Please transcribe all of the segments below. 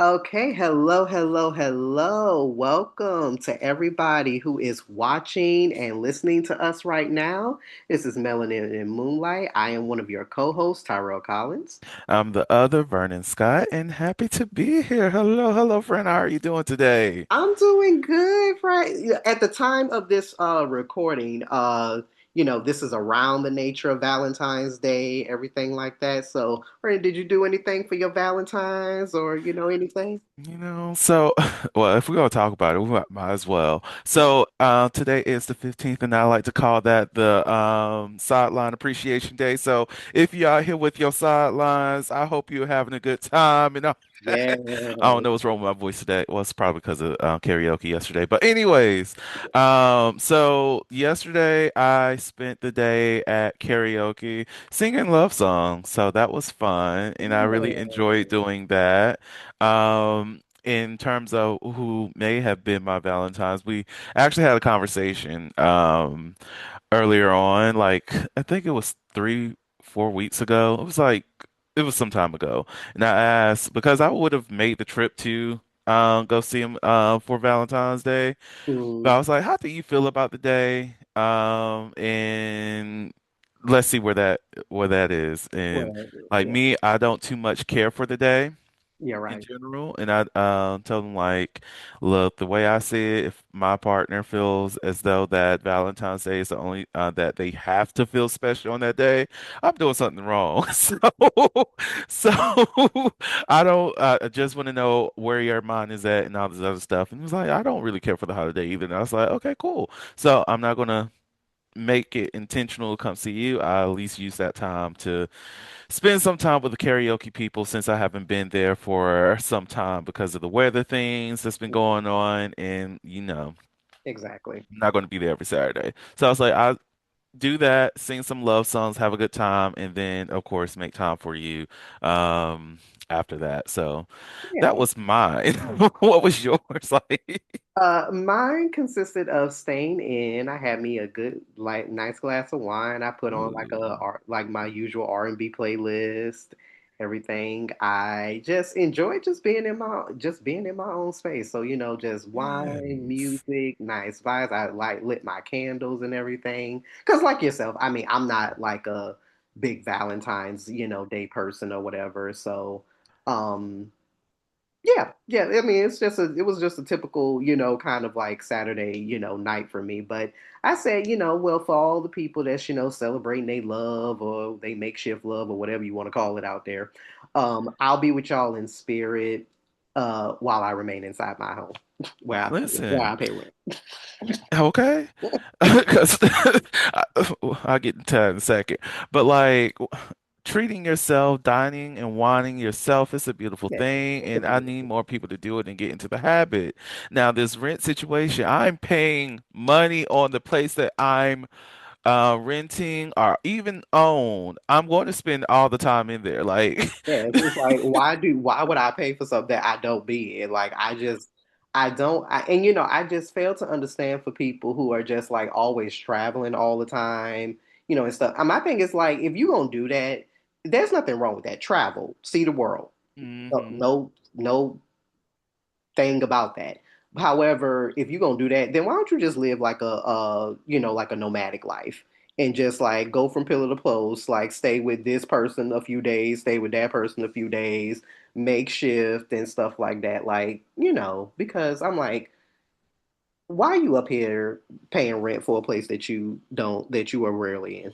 Okay, hello, hello, hello. Welcome to everybody who is watching and listening to us right now. This is Melanin and Moonlight. I am one of your co-hosts, Tyrell Collins. I'm the other Vernon Scott, and happy to be here. Hello, hello, friend. How are you doing today? I'm doing good, right? At the time of this recording, this is around the nature of Valentine's Day, everything like that. So, Brandon, did you do anything for your Valentine's or anything? Well, if we're gonna talk about it, we might as well. Today is the 15th, and I like to call that the sideline appreciation day. So, if you're out here with your sidelines, I hope you're having a good time. Yeah. I don't know what's wrong with my voice today. Well, it's probably because of karaoke yesterday. But anyways, so yesterday I spent the day at karaoke singing love songs. So that was fun, and I really enjoyed doing that. In terms of who may have been my Valentine's, we actually had a conversation earlier on, like I think it was 3, 4 weeks ago. It was some time ago. And I asked because I would have made the trip to go see him for Valentine's Day. But Mm, I was like, how do you feel about the day? And let's see where that is. And well, like yeah, me, I don't too much care for the day you're in right. general. And I told them like, look, the way I see it, if my partner feels as though that Valentine's Day is the only that they have to feel special on that day, I'm doing something wrong. So I don't. I just want to know where your mind is at and all this other stuff. And he was like, I don't really care for the holiday either. And I was like, okay, cool. So I'm not gonna make it intentional to come see you. I at least use that time to spend some time with the karaoke people since I haven't been there for some time because of the weather things that's been going on. And, Exactly. I'm not going to be there every Saturday. So I was like, I do that, sing some love songs, have a good time, and then, of course, make time for you um, after that. So that Yeah. was mine. What was yours like? Mine consisted of staying in. I had me a good, like, nice glass of wine. I put on like Ooh, like my usual R&B playlist, everything. I just enjoyed just being in my own space. So, just wine, yes. music, nice vibes. I like lit my candles and everything. Cause like yourself, I mean, I'm not like a big Valentine's, day person or whatever. So, um. Yeah, yeah. I mean, it was just a typical, kind of like Saturday, night for me. But I said, well, for all the people that's, celebrating they love or they makeshift love or whatever you want to call it out there, I'll be with y'all in spirit, while I remain inside my home where Listen, I pay rent. okay. Because I'll get into that in a second. But like treating yourself, dining and wining yourself is a beautiful Yeah, thing, it's a and I beautiful need thing. more people to do it and get into the habit. Now, this rent situation, I'm paying money on the place that I'm renting or even own. I'm going to spend all the time in there. Like, Yeah, it's just like why would I pay for something that I don't be in? Like I don't and I just fail to understand for people who are just like always traveling all the time, and stuff. And my thing is like if you gonna do that, there's nothing wrong with that. Travel, see the world. No, hmm no thing about that. However, if you're gonna do that, then why don't you just live like like a nomadic life and just like go from pillar to post, like stay with this person a few days, stay with that person a few days, makeshift and stuff like that. Like, because I'm like, why are you up here paying rent for a place that you are rarely in?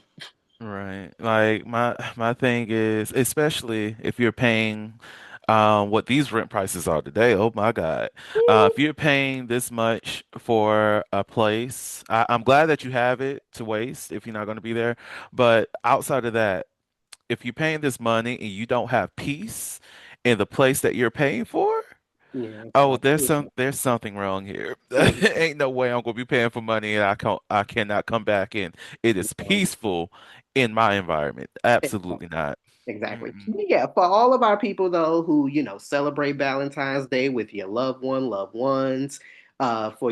Right. Like my thing is, especially if you're paying what these rent prices are today, oh my God. If you're paying this much for a place, I'm glad that you have it to waste if you're not going to be there. But outside of that, if you're paying this money and you don't have peace in the place that you're paying for, Yeah, oh, so there's something wrong here. yeah. Ain't no way I'm gonna be paying for money and I cannot come back and it is peaceful in my environment. Absolutely not. Exactly. Mm-mm. Yeah, for all of our people though who, celebrate Valentine's Day with your loved ones, for,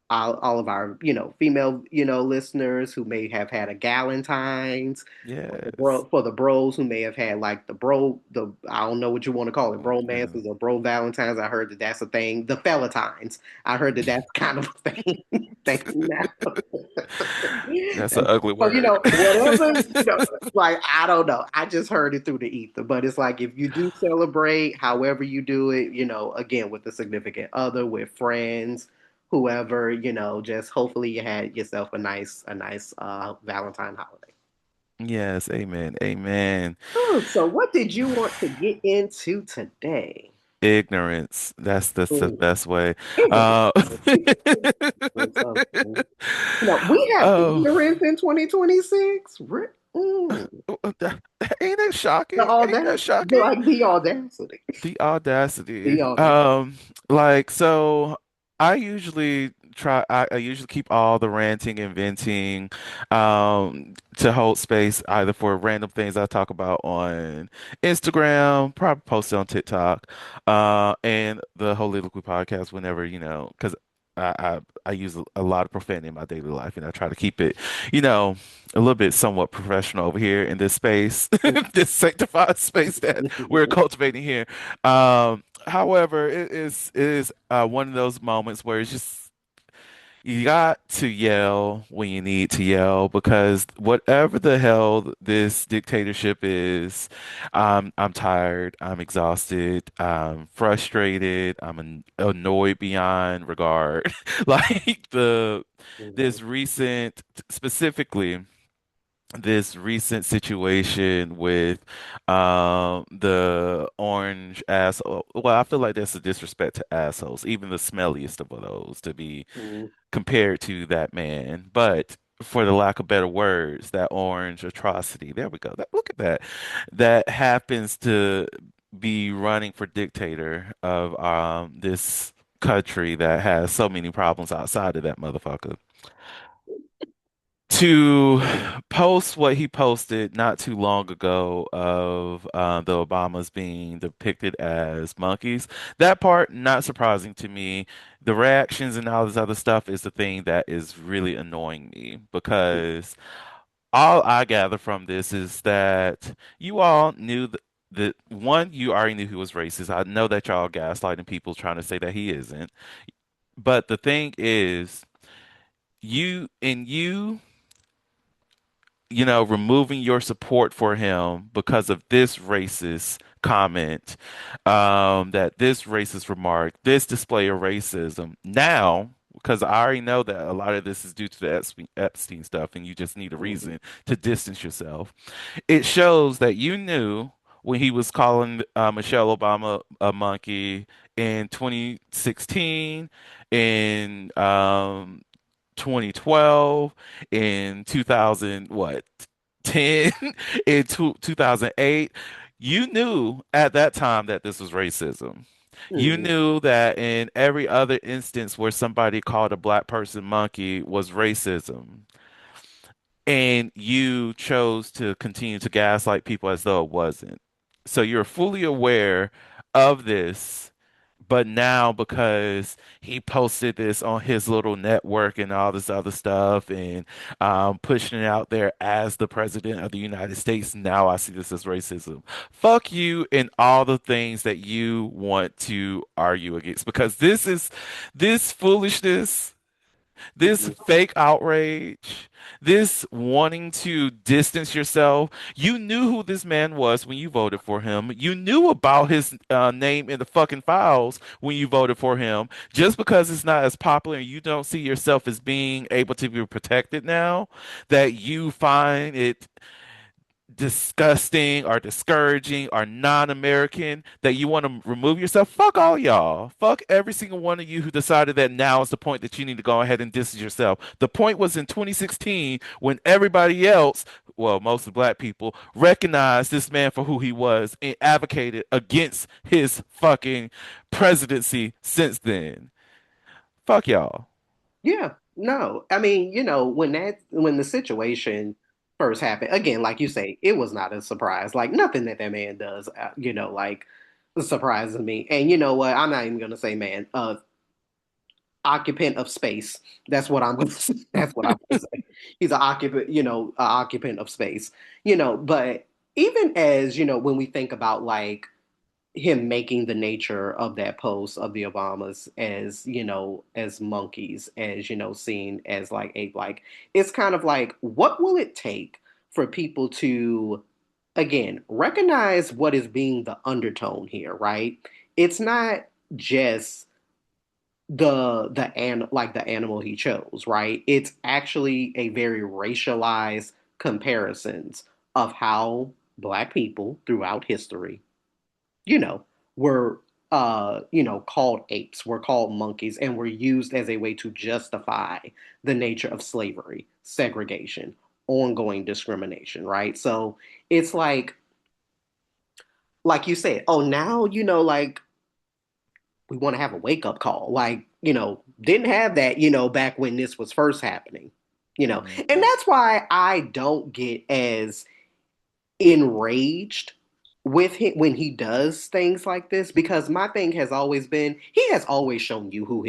all of our, female, listeners who may have had a Galentine's, Yes. for the bros who may have had like I don't know what you want to call it, Oh, yeah. bromances or bro Valentines. I heard that that's a thing. The Fellatines. I heard that that's kind of a thing now. That's an ugly So, word. whatever, like, I don't know. I just heard it through the ether. But it's like if you do celebrate, however you do it, again, with a significant other, with friends, whoever, just hopefully you had yourself a nice Valentine holiday. Yes, amen. Amen. Oh, so what did you want to get into today? Ignorance. That's the Mm, best way. ignorance. Uh, Ignorance of things. We have oh, ignorance in 2026. ain't that The shocking? Ain't that audacity, shocking? like the audacity, The audacity. the audacity. Like so I usually keep all the ranting and venting to hold space either for random things I talk about on Instagram, probably post it on TikTok, and the Holy Liquid podcast whenever, because I use a lot of profanity in my daily life and I try to keep it, you know, a little bit somewhat professional over here in this space, this sanctified space that we're cultivating here. However, it is one of those moments where it's just you got to yell when you need to yell because whatever the hell this dictatorship is, I'm tired, I'm exhausted, I'm frustrated, annoyed beyond regard. Like this recent, specifically this recent situation with the orange asshole. Well, I feel like that's a disrespect to assholes, even the smelliest of those, to be compared to that man. But for the lack of better words, that orange atrocity. There we go. Look at that. That happens to be running for dictator of this country that has so many problems outside of that motherfucker to post what he posted not too long ago of the Obamas being depicted as monkeys. That part, not surprising to me. The reactions and all this other stuff is the thing that is really annoying me because all I gather from this is that you all knew that one, you already knew he was racist. I know that y'all gaslighting people trying to say that he isn't. But the thing is, you removing your support for him because of this racist comment, that this racist remark, this display of racism. Now, because I already know that a lot of this is due to the Epstein stuff, and you just need a Mhm. reason to distance yourself. It shows that you knew when he was calling Michelle Obama a monkey in 2016, in 2012, in 2000, what, 10, in 2008, you knew at that time that this was racism. You Mhm. knew that in every other instance where somebody called a black person monkey was racism. And you chose to continue to gaslight people as though it wasn't. So you're fully aware of this, but now because he posted this on his little network and all this other stuff and pushing it out there as the president of the United States, now I see this as racism. Fuck you and all the things that you want to argue against because this foolishness, this fake outrage, this wanting to distance yourself. You knew who this man was when you voted for him. You knew about his name in the fucking files when you voted for him. Just because it's not as popular and you don't see yourself as being able to be protected now, that you find it disgusting or discouraging or non-American that you want to remove yourself, fuck all y'all. Fuck every single one of you who decided that now is the point that you need to go ahead and distance yourself. The point was in 2016 when everybody else, well, most of the black people, recognized this man for who he was and advocated against his fucking presidency since then. Fuck y'all. Yeah, no. I mean, when the situation first happened, again, like you say, it was not a surprise. Like nothing that man does, like surprises me. And you know what? I'm not even gonna say, man. occupant of space. That's what I'm going to that's what I'm going to say. He's an occupant, occupant of space. But even as, when we think about like him making the nature of that post of the Obamas as, as monkeys, as, seen as like ape like, it's kind of like, what will it take for people to, again, recognize what is being the undertone here, right? It's not just like the animal he chose, right? It's actually a very racialized comparisons of how black people throughout history, you know, were called apes, were called monkeys, and were used as a way to justify the nature of slavery, segregation, ongoing discrimination, right? So it's like you said, oh now like we want to have a wake up call. Like, didn't have that, back when this was first happening, and Mhm. that's why I don't get as enraged with him when he does things like this, because my thing has always been he has always shown you who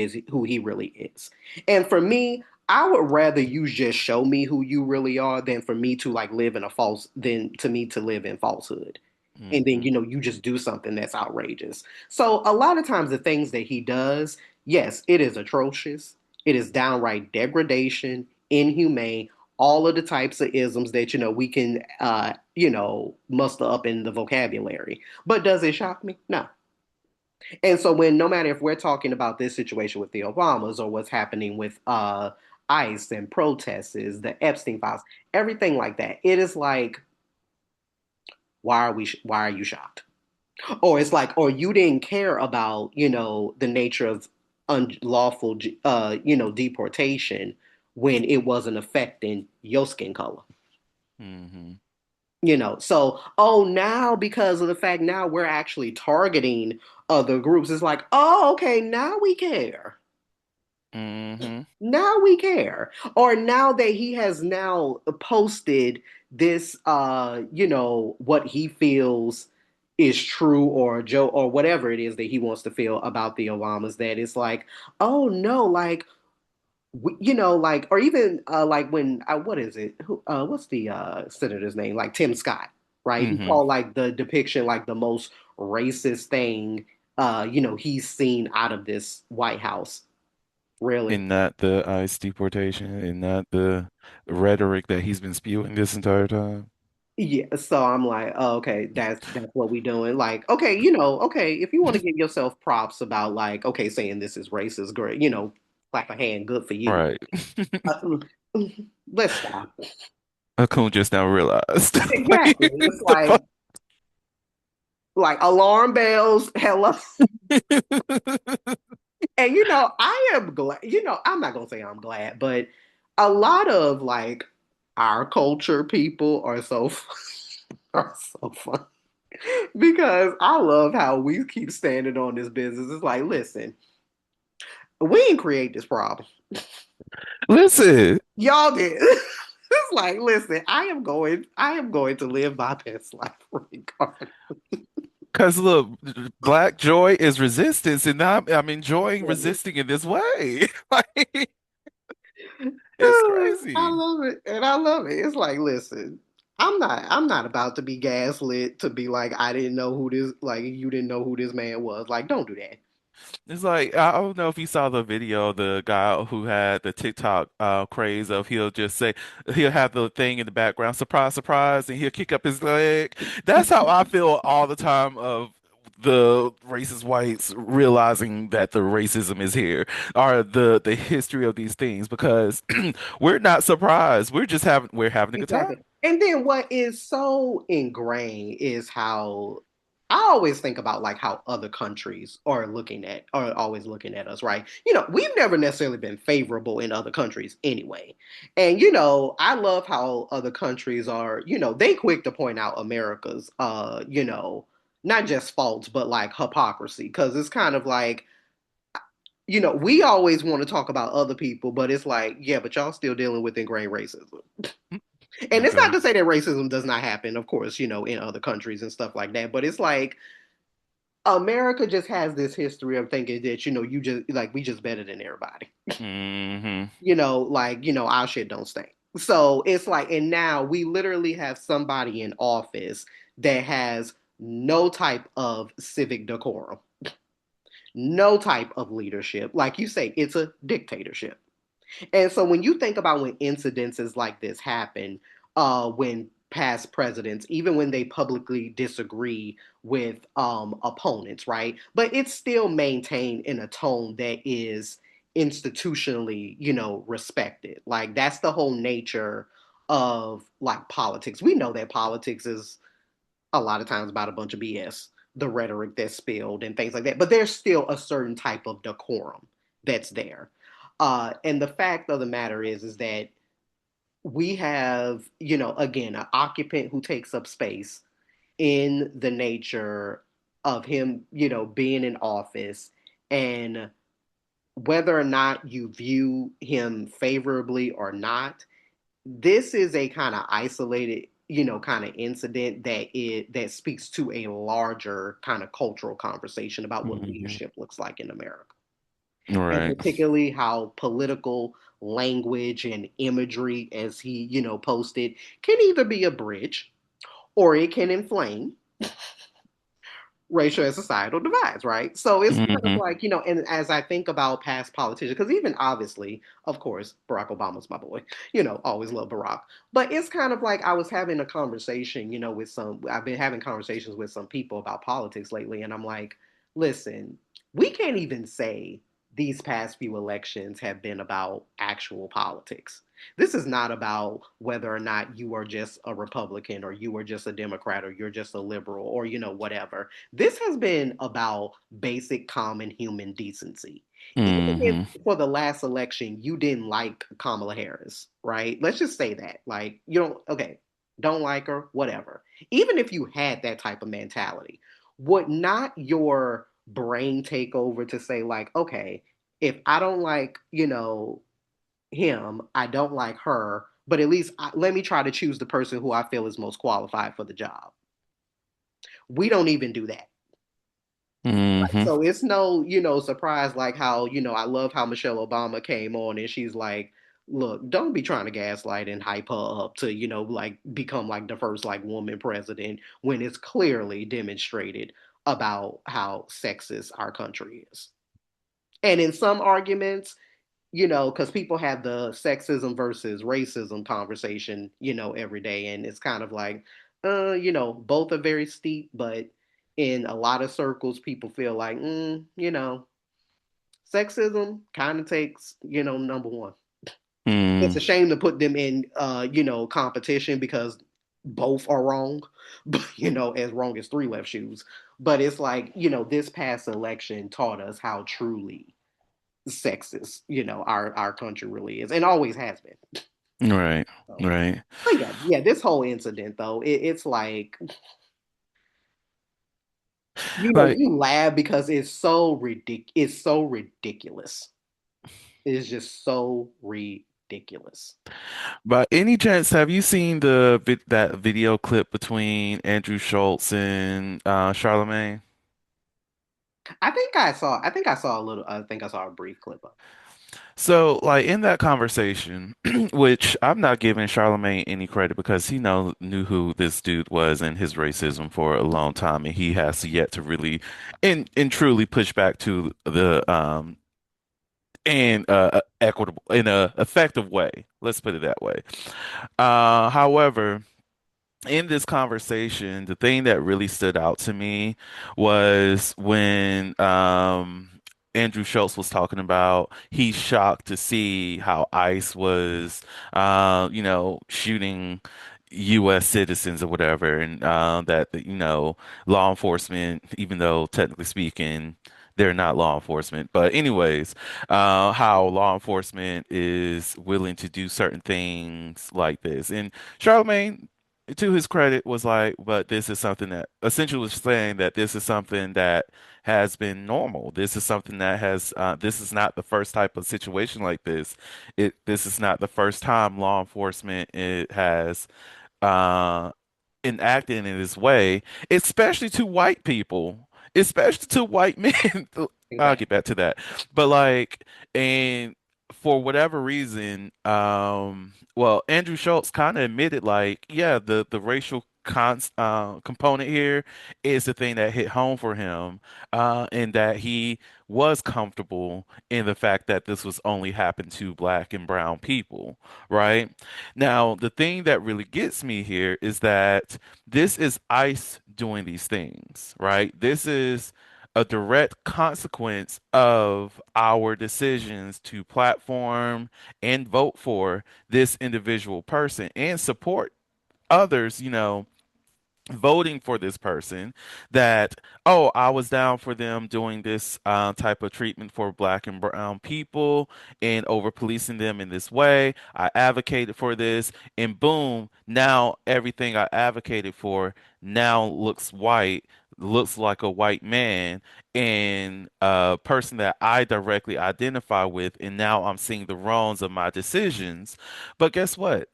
he really is. And for me, I would rather you just show me who you really are than for me to like live in a false than to me to live in falsehood. And then Mhm. you just do something that's outrageous. So a lot of times the things that he does, yes, it is atrocious. It is downright degradation, inhumane, all of the types of isms that we can muster up in the vocabulary. But does it shock me? No. And so when no matter if we're talking about this situation with the Obamas or what's happening with ICE and protests, the Epstein files, everything like that, it is like, why are you shocked? Or it's like, or you didn't care about the nature of unlawful deportation when it wasn't affecting your skin color. Mhm. So, oh, now because of the fact now we're actually targeting other groups, it's like, oh, okay, now we care. Mhm. Now we care. Or now that he has now posted this, what he feels is true, or Joe, or whatever it is that he wants to feel about the Obamas, that it's like, oh no, like like, or even like when what is it? What's the senator's name? Like Tim Scott, right? He Mhm. called like the depiction like the most racist thing he's seen out of this White House. Really? In that the ICE deportation, in that the rhetoric that he's been spewing this entire time. Yeah. So I'm like, oh, okay, that's what we doing. Like, okay, okay, if you want to give yourself props about like, okay, saying this is racist, great, clap a hand, good for you. Right. Uh, let's stop. Akun just now realized. Exactly. Like, It's the fuck? like alarm bells, hello. And I am glad, I'm not gonna say I'm glad, but a lot of like our culture people are so are so fun because I love how we keep standing on this business. It's like, listen, we didn't create this problem. Listen, Y'all did. It's like, listen, I am going to live my best life regardless. because look, black joy is resistance, and I'm enjoying resisting in this way. Like, it's I crazy. love it. And I love it. It's like, listen, I'm not about to be gaslit to be like, I didn't know who this like you didn't know who this man was. Like, don't do that. It's like I don't know if you saw the video, the guy who had the TikTok craze of he'll have the thing in the background, surprise, surprise, and he'll kick up his leg. That's how I feel all the time of the racist whites realizing that the racism is here, or the history of these things, because we're not surprised. We're having a good time. Exactly. And then what is so ingrained is how I always think about like how other countries are always looking at us, right? We've never necessarily been favorable in other countries anyway. And I love how other countries are, they quick to point out America's not just faults, but like hypocrisy. Because it's kind of like, we always want to talk about other people, but it's like, yeah, but y'all still dealing with ingrained racism. And it's not Okay. to say that racism does not happen, of course, in other countries and stuff like that. But it's like America just has this history of thinking that, you just like we just better than everybody. Hmm. Our shit don't stink. So it's like, and now we literally have somebody in office that has no type of civic decorum, no type of leadership. Like you say, it's a dictatorship. And so when you think about when incidences like this happen, when past presidents, even when they publicly disagree with opponents, right? But it's still maintained in a tone that is institutionally, respected. Like that's the whole nature of like politics. We know that politics is a lot of times about a bunch of BS, the rhetoric that's spilled and things like that. But there's still a certain type of decorum that's there. And the fact of the matter is that we have, again, an occupant who takes up space in the nature of him, being in office, and whether or not you view him favorably or not, this is a kind of isolated, kind of incident that speaks to a larger kind of cultural conversation about what Hmm. leadership looks like in America, and Right. particularly how political language and imagery, as he, posted, can either be a bridge or it can inflame racial and societal divides, right? So it's kind of Hmm. like, and as I think about past politicians, because even obviously, of course, Barack Obama's my boy, always love Barack. But it's kind of like I was having a conversation, I've been having conversations with some people about politics lately, and I'm like, listen, we can't even say these past few elections have been about actual politics. This is not about whether or not you are just a Republican or you are just a Democrat or you're just a liberal or, whatever. This has been about basic common human decency. Even if Hmm. for the last election you didn't like Kamala Harris, right? Let's just say that. Like, you don't, okay, don't like her, whatever. Even if you had that type of mentality, would not your brain take over to say, like, okay, if I don't like, him, I don't like her, but at least let me try to choose the person who I feel is most qualified for the job. We don't even do that. Hmm. So it's no, surprise like how, I love how Michelle Obama came on and she's like, look, don't be trying to gaslight and hype her up to, like become like the first like woman president when it's clearly demonstrated about how sexist our country is. And in some arguments, because people have the sexism versus racism conversation, every day. And it's kind of like, both are very steep, but in a lot of circles, people feel like, sexism kind of takes, number one. It's Mm. a shame to put them in, competition because both are wrong, but, as wrong as three left shoes. But it's like, this past election taught us how truly sexist, our country really is and always has been. Right. So, Right. but yeah, this whole incident though, it's like, Like, we laugh because it's so ridiculous. It's just so ridiculous. by any chance, have you seen that video clip between Andrew Schultz and Charlemagne? I think I saw a little. I think I saw a brief clip of So, like in that conversation, which I'm not giving Charlemagne any credit because he knew who this dude was and his racism for a long time, and he has yet to really and truly push back to the in equitable in a effective way. Let's put it that way. However, in this conversation, the thing that really stood out to me was when Andrew Schultz was talking about he's shocked to see how ICE was, shooting U.S. citizens or whatever, and that law enforcement, even though technically speaking, they're not law enforcement. But anyways, how law enforcement is willing to do certain things like this. And Charlemagne, to his credit, was like, but this is something that essentially was saying that this is something that has been normal. This is something that this is not the first type of situation like this. This is not the first time law enforcement has uh, enacted in this way, especially to white people. especially to white men. I'll get Exactly. back to that. But like, and for whatever reason, well, Andrew Schultz kind of admitted like, yeah, the racial component here is the thing that hit home for him, and that he was comfortable in the fact that this was only happened to black and brown people, right? Now, the thing that really gets me here is that this is ICE doing these things, right? This is a direct consequence of our decisions to platform and vote for this individual person and support others, voting for this person that, oh, I was down for them doing this type of treatment for black and brown people and over policing them in this way. I advocated for this, and boom, now everything I advocated for now looks white, looks like a white man and a person that I directly identify with, and now I'm seeing the wrongs of my decisions. But guess what?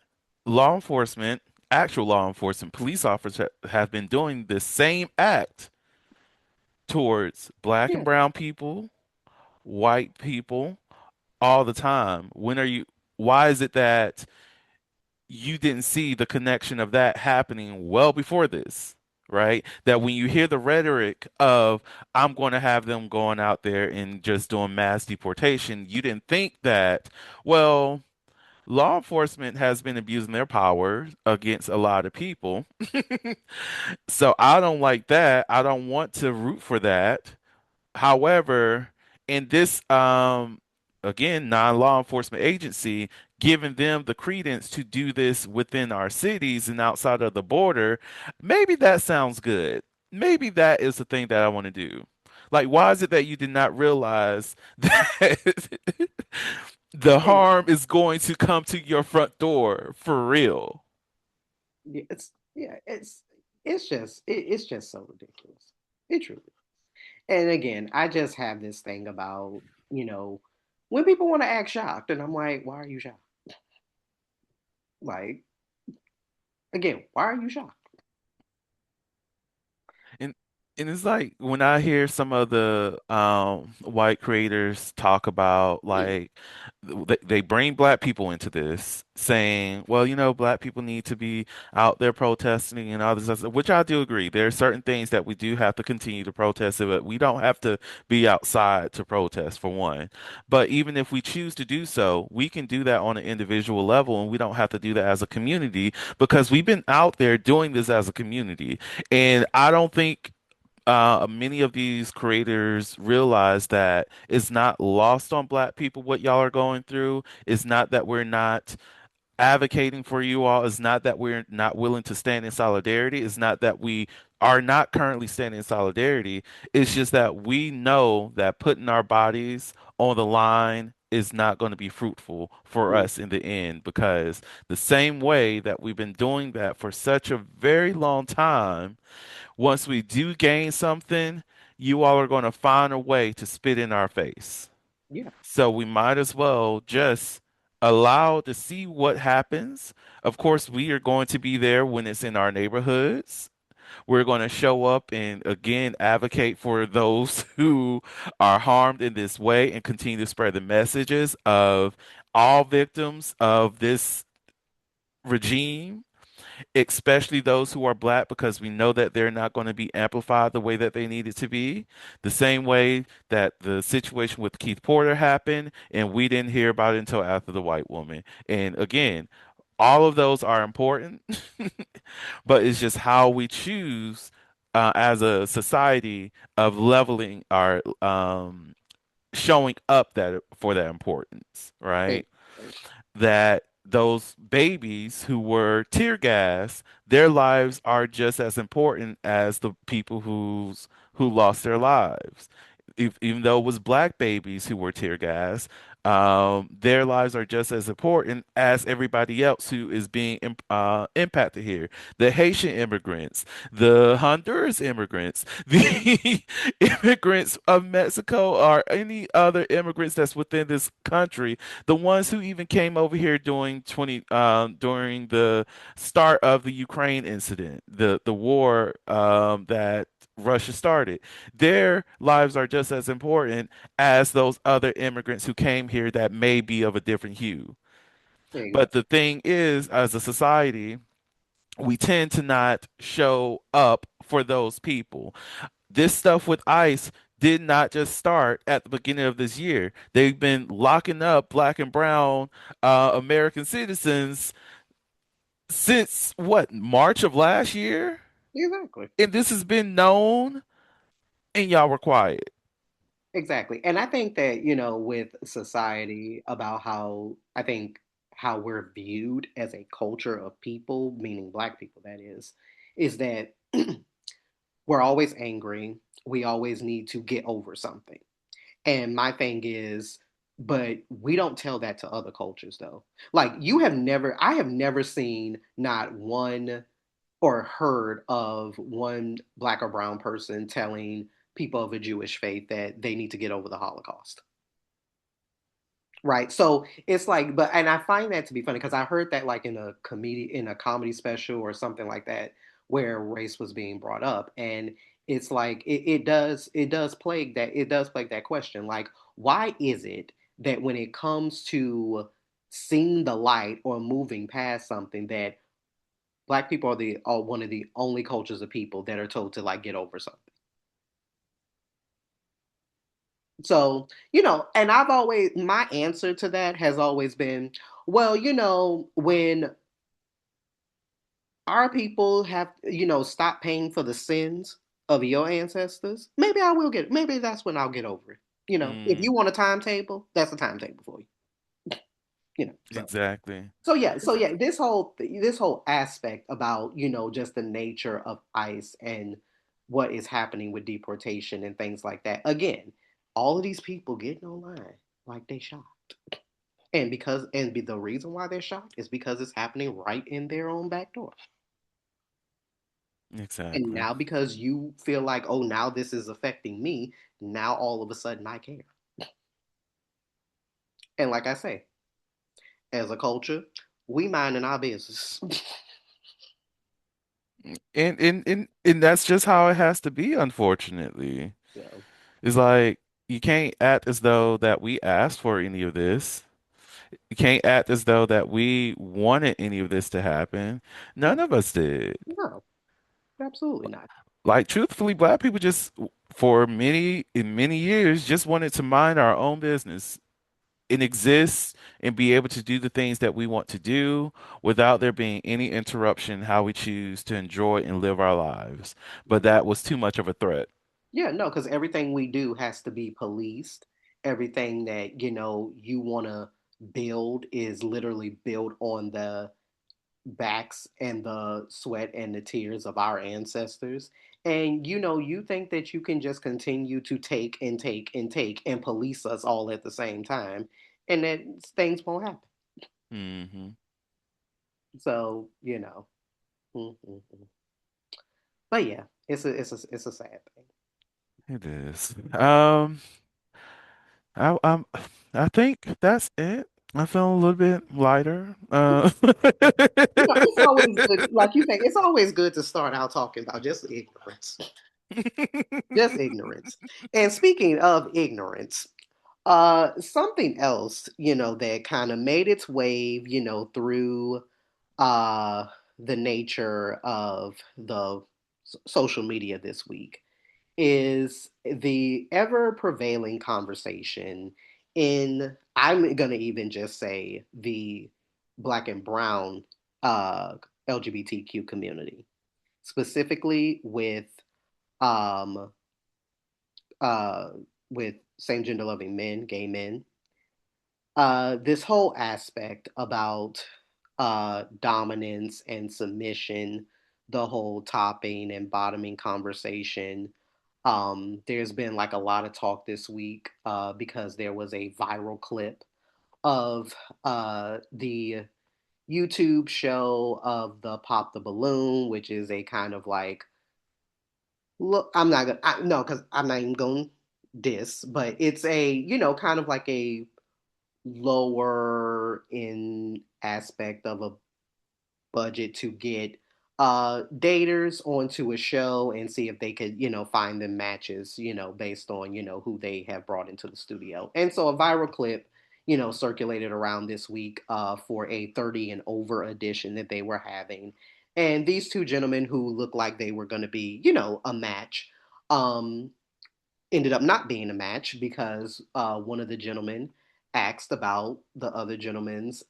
Law enforcement, actual law enforcement, police officers have been doing the same act towards black and Yeah. brown people, white people, all the time. Why is it that you didn't see the connection of that happening well before this? Right? That when you hear the rhetoric of, I'm going to have them going out there and just doing mass deportation, you didn't think that, well, law enforcement has been abusing their power against a lot of people. So I don't like that. I don't want to root for that. However, in this again, non-law enforcement agency, giving them the credence to do this within our cities and outside of the border, maybe that sounds good. Maybe that is the thing that I want to do. Like, why is it that you did not realize that the And harm is going to come to your front door for real? it's just so ridiculous. It truly. And again, I just have this thing about, you know, when people want to act shocked, and I'm like, why are you shocked? Like, again, why are you shocked? And and it's like when I hear some of the white creators talk about like they bring black people into this, saying, well, black people need to be out there protesting and all this other stuff, which I do agree. There are certain things that we do have to continue to protest, but we don't have to be outside to protest for one. But even if we choose to do so, we can do that on an individual level, and we don't have to do that as a community because we've been out there doing this as a community. And I don't think many of these creators realize that it's not lost on black people what y'all are going through. It's not that we're not advocating for you all. It's not that we're not willing to stand in solidarity. It's not that we are not currently standing in solidarity. It's just that we know that putting our bodies on the line is not going to be fruitful for Yeah, us in the end because the same way that we've been doing that for such a very long time, once we do gain something, you all are going to find a way to spit in our face. yeah, So we might as well just allow to see what happens. Of course, we are going to be there when it's in our neighborhoods. We're going to show up and again advocate for those who are harmed in this way and continue to spread the messages of all victims of this regime, especially those who are black, because we know that they're not going to be amplified the way that they need it to be. The same way that the situation with Keith Porter happened, and we didn't hear about it until after the white woman. And again, all of those are important, but it's just how we choose as a society of leveling our showing up that for that importance, right? exactly. That those babies who were tear gas, their lives are just as important as the people who lost their lives. Even though it was black babies who were tear gas, their lives are just as important as everybody else who is being impacted here. The Haitian immigrants, the Honduras immigrants, the immigrants of Mexico, or any other immigrants that's within this country, the ones who even came over here during the start of the Ukraine incident, the war that Russia started. Their lives are just as important as those other immigrants who came here that may be of a different hue. But Exactly. the thing is, as a society, we tend to not show up for those people. This stuff with ICE did not just start at the beginning of this year. They've been locking up black and brown American citizens since what, March of last year? Exactly. And this has been known, and y'all were quiet. Exactly. And I think that, with society about how I think how we're viewed as a culture of people, meaning black people, that is that we're always angry. We always need to get over something. And my thing is, but we don't tell that to other cultures though. Like I have never seen not one or heard of one black or brown person telling people of a Jewish faith that they need to get over the Holocaust. Right. So it's like, but and I find that to be funny because I heard that like in a comedy special or something like that where race was being brought up. And it's like it does plague that question. Like, why is it that when it comes to seeing the light or moving past something that black people are one of the only cultures of people that are told to like get over something. So, and my answer to that has always been, well, when our people have, stopped paying for the sins of your ancestors, maybe that's when I'll get over it. If Mm, you want a timetable, that's a timetable for you, so. exactly. So yeah, this whole aspect about just the nature of ICE and what is happening with deportation and things like that. Again, all of these people getting online like they shocked, the reason why they're shocked is because it's happening right in their own back door. And Exactly. now because you feel like, oh, now this is affecting me, now all of a sudden I care. And like I say, as a culture, we minding our business. And that's just how it has to be, unfortunately. So, It's like you can't act as though that we asked for any of this. You can't act as though that we wanted any of this to happen. None of us did. no, absolutely not. Like truthfully, black people just for many years just wanted to mind our own business and exist and be able to do the things that we want to do without there being any interruption how we choose to enjoy and live our lives. But that was too much of a threat. Yeah, no, because everything we do has to be policed. Everything that, you want to build is literally built on the backs and the sweat and the tears of our ancestors. And, you think that you can just continue to take and take and take and police us all at the same time, and that things won't happen. Hmm. So, mm, mm, mm. But yeah, it's a sad thing. It is. I I think that's it. I feel a little bit lighter. It's always good, like you say, it's always good to start out talking about just ignorance. Just ignorance. And speaking of ignorance, something else, that kind of made its wave, through uh the nature of the social media this week is the ever prevailing conversation in, I'm gonna even just say, the black and brown LGBTQ community, specifically um uh with same gender loving men, gay men. This whole aspect about dominance and submission, the whole topping and bottoming conversation. There's been like a lot of talk this week because there was a viral clip of the YouTube show of the Pop the Balloon, which is a kind of like, look, I'm not gonna, no, because I'm not even going to diss, but it's a, kind of like a lower in aspect of a budget to get daters onto a show and see if they could, find them matches, based on, who they have brought into the studio. And so a viral clip, circulated around this week for a 30 and over edition that they were having. And these two gentlemen who looked like they were going to be, a match, um, ended up not being a match because one of the gentlemen asked about the other gentleman's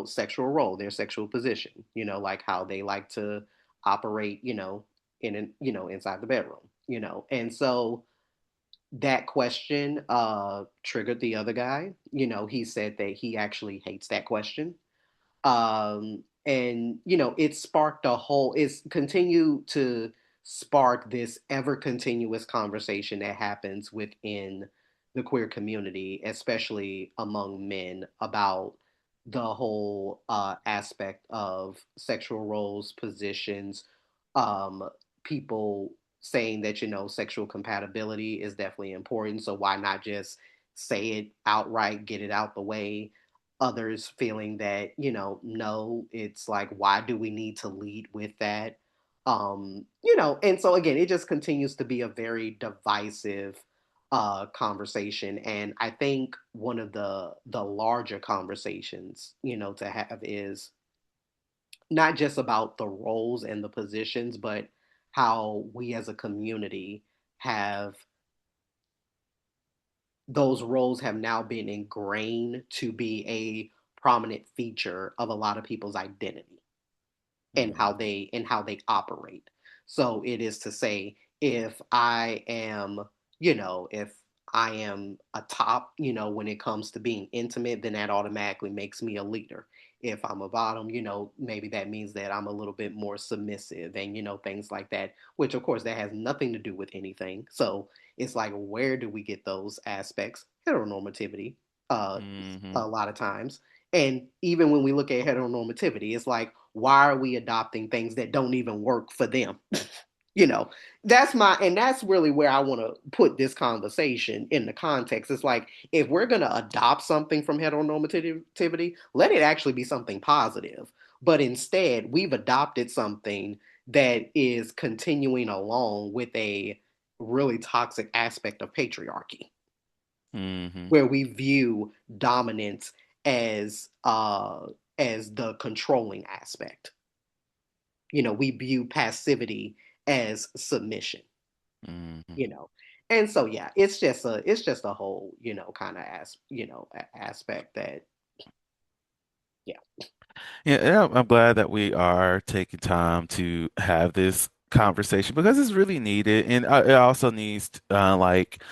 sexual role, their sexual position, like how they like to operate, inside the bedroom, and so that question triggered the other guy. He said that he actually hates that question. And it sparked it's continued to spark this ever continuous conversation that happens within the queer community, especially among men, about the whole aspect of sexual roles, positions, um, people saying that sexual compatibility is definitely important, so why not just say it outright, get it out the way. Others feeling that no, it's like, why do we need to lead with that? And so again, it just continues to be a very divisive conversation. And I think one of the larger conversations to have is not just about the roles and the positions, but how we as a community have those roles have now been ingrained to be a prominent feature of a lot of people's identity Mm, and how they operate. So it is to say, if I am, if I am a top, when it comes to being intimate, then that automatically makes me a leader. If I'm a bottom, maybe that means that I'm a little bit more submissive and, things like that, which of course that has nothing to do with anything. So it's like, where do we get those aspects? Heteronormativity, uh, hmm a lot of times. And even when we look at heteronormativity, it's like, why are we adopting things that don't even work for them? you know, and that's really where I want to put this conversation in the context. It's like, if we're going to adopt something from heteronormativity, let it actually be something positive. But instead, we've adopted something that is continuing along with a really toxic aspect of patriarchy, hmm where we view dominance as uh as the controlling aspect. We view passivity as submission. hmm you know and so yeah, it's just a whole kind of aspect that, yeah. Yeah, yeah, I'm glad that we are taking time to have this conversation because it's really needed, and it also needs like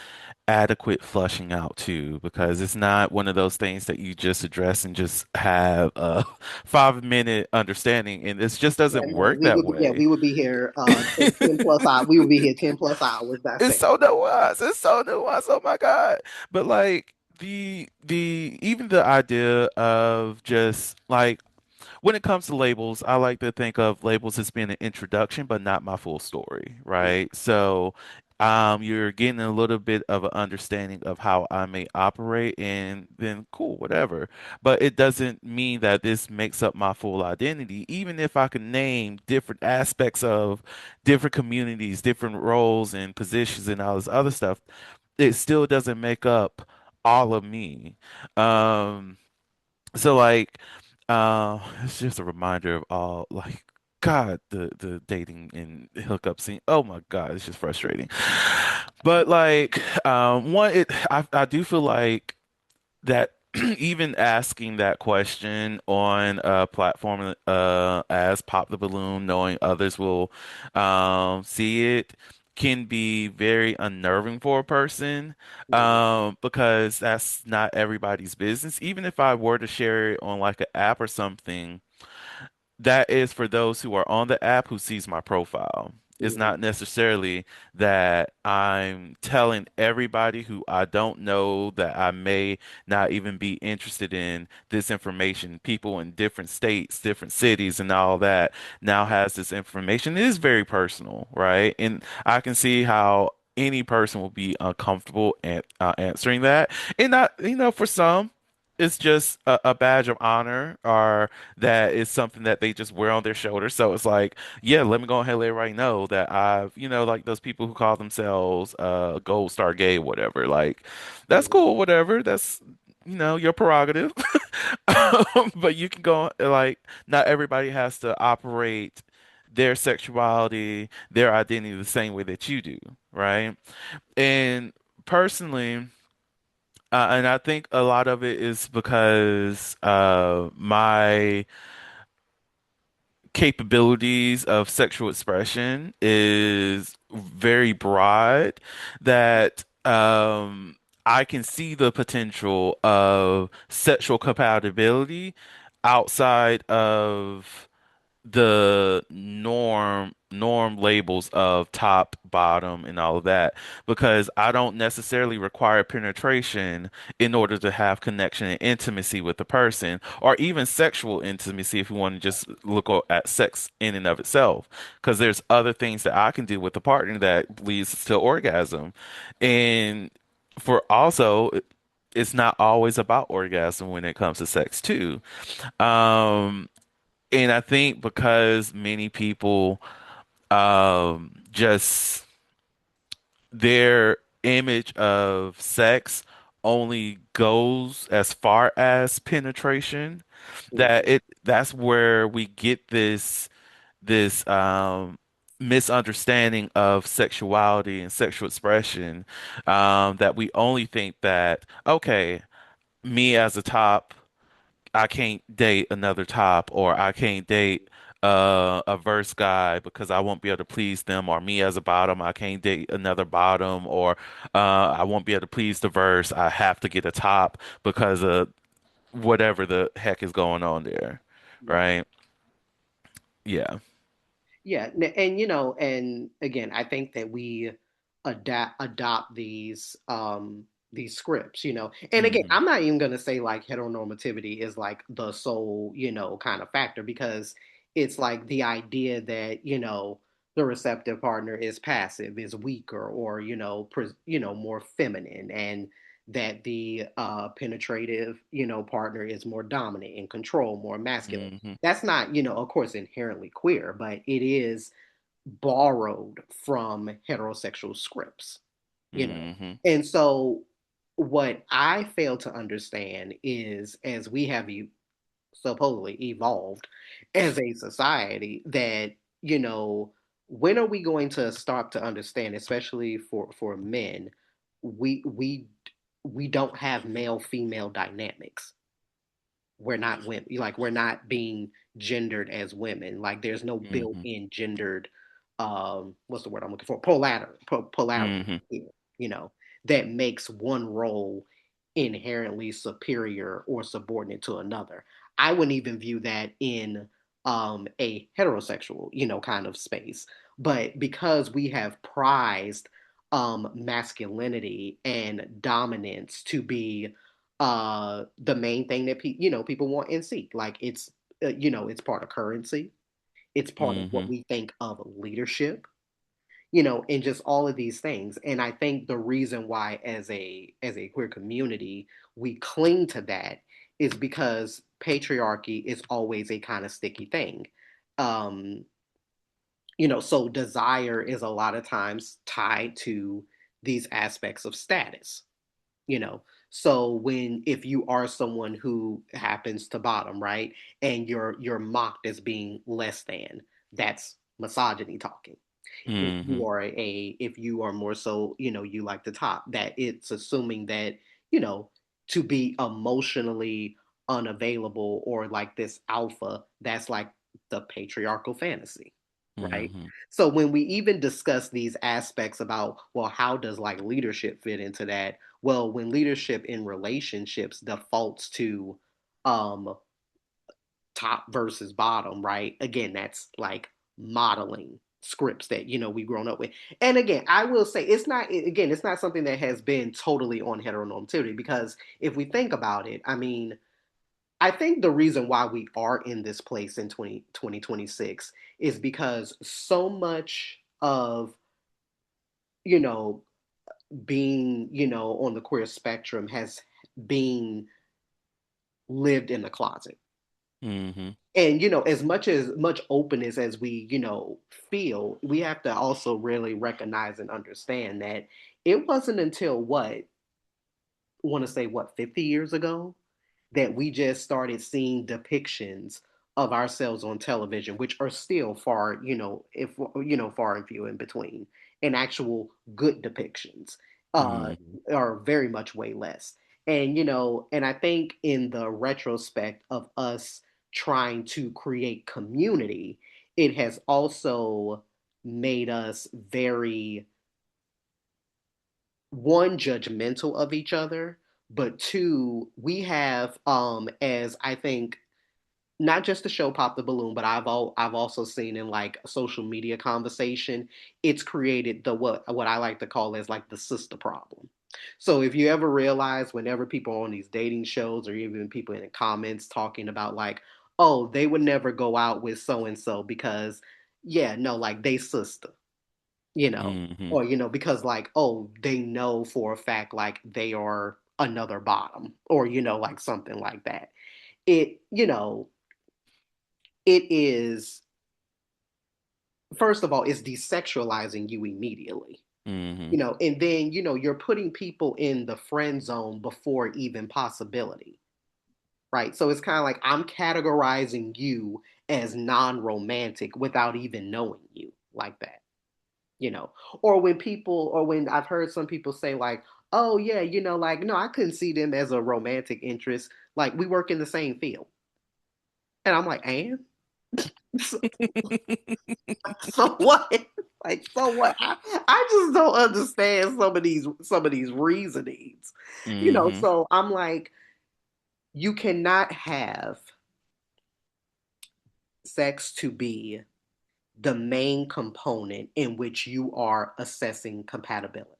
adequate flushing out too, because it's not one of those things that you just address and just have a 5 minute understanding, and it just Yeah, doesn't no, work that way. we would be here 10 plus hours. We would be here 10 plus hours It's dissecting. so nuanced. It's so nuanced. Oh my God. But like the even the idea of just like when it comes to labels, I like to think of labels as being an introduction, but not my full story, right? So, you're getting a little bit of an understanding of how I may operate, and then cool, whatever. But it doesn't mean that this makes up my full identity, even if I can name different aspects of different communities, different roles and positions, and all this other stuff. It still doesn't make up all of me. Um, so like, it's just a reminder of all like God, the dating and hookup scene. Oh my God, it's just frustrating. But like, I do feel like that even asking that question on a platform as Pop the Balloon, knowing others will see it, can be very unnerving for a person Mhm. because that's not everybody's business. Even if I were to share it on like an app or something, that is for those who are on the app who sees my profile. It's Mhm. not necessarily that I'm telling everybody who I don't know that I may not even be interested in this information. People in different states, different cities, and all that now has this information. It is very personal, right? And I can see how any person will be uncomfortable answering that. And not, for some. it's just a badge of honor, or that is something that they just wear on their shoulders. So it's like, yeah, let me go ahead and let everybody know that I've, like those people who call themselves gold star gay, whatever. Like, that's Mhm. cool, whatever. That's, your prerogative. But you can go, like, not everybody has to operate their sexuality, their identity the same way that you do, right? And personally, and I think a lot of it is because my capabilities of sexual expression is very broad, that I can see the potential of sexual compatibility outside of the norm labels of top, bottom, and all of that, because I don't necessarily require penetration in order to have connection and intimacy with the person, or even sexual intimacy if you want to just look at sex in and of itself, because there's other things that I can do with the partner that leads to orgasm. And for also, it's not always about orgasm when it comes to sex too. Um, and I think because many people just their image of sex only goes as far as penetration, that Mhm. that's where we get this misunderstanding of sexuality and sexual expression, that we only think that, okay, me as a top, I can't date another top, or I can't date a verse guy because I won't be able to please them, or me as a bottom, I can't date another bottom, or I won't be able to please the verse. I have to get a top because of whatever the heck is going on there, Right. right? Yeah. Yeah, and and again, I think that we adopt these scripts, And again, Hmm. I'm not even going to say like heteronormativity is like the sole, kind of factor, because it's like the idea that, the receptive partner is passive, is weaker, or, more feminine, and that the penetrative, partner is more dominant in control, more masculine. Hmm. That's not, of course, inherently queer, but it is borrowed from heterosexual scripts, you know. Hmm. And so what I fail to understand is, as we have supposedly evolved as a society, that, when are we going to start to understand, especially for men, we we we don't have male female dynamics. We're not women. Like, we're not being gendered as women. Like, there's no Hmm. built-in gendered, what's the word I'm looking for? Polarity Hmm. here, you know, that makes one role inherently superior or subordinate to another. I wouldn't even view that in a heterosexual, kind of space. But because we have prized masculinity and dominance to be the main thing that people want and seek, like, it's part of currency, it's part of what Hmm. we think of leadership, and just all of these things. And I think the reason why, as a queer community, we cling to that is because patriarchy is always a kind of sticky thing. um so desire is a lot of times tied to these aspects of status, you know so when if you are someone who happens to bottom, right, and you're mocked as being less than, that's misogyny talking. Hmm. If you are more so, you like the top, that it's assuming that, you know to be emotionally unavailable, or like this alpha, that's like the patriarchal fantasy, right? Hmm. So when we even discuss these aspects about, well, how does like leadership fit into that? Well, when leadership in relationships defaults to um top versus bottom, right? Again, that's like modeling scripts that, we've grown up with. And again, I will say, it's not something that has been totally on heteronormativity, because if we think about it, I mean, I think the reason why we are in this place in 2026 is because so much of, you know, being, on the queer spectrum has been lived in the closet. Hmm. And as much openness as we feel, we have to also really recognize and understand that it wasn't until what, I want to say, what, 50 years ago, that we just started seeing depictions of ourselves on television, which are still far, if far and few in between, and actual good depictions uh, Hmm. are very much way less. And I think in the retrospect of us trying to create community, it has also made us very, one, judgmental of each other, but two, we have, as I think, not just the show Pop the Balloon, but I've also seen in like social media conversation, it's created the what I like to call as like the sister problem. So if you ever realize, whenever people are on these dating shows, or even people in the comments talking about like, oh, they would never go out with so and so because, yeah, no, like they sister, you know, Hmm. or because like, oh, they know for a fact like they are another bottom, or like something like that. It you know it is, first of all, it's desexualizing you immediately, Hmm. and then you're putting people in the friend zone before even possibility, right? So it's kind of like I'm categorizing you as non-romantic without even knowing you like that, you know or when I've heard some people say like, oh yeah, like, no, I couldn't see them as a romantic interest, like we work in the same field. And I'm like, and so what? Like, so what? I just don't understand some of these reasonings. Hmm. So I'm like, you cannot have sex to be the main component in which you are assessing compatibility.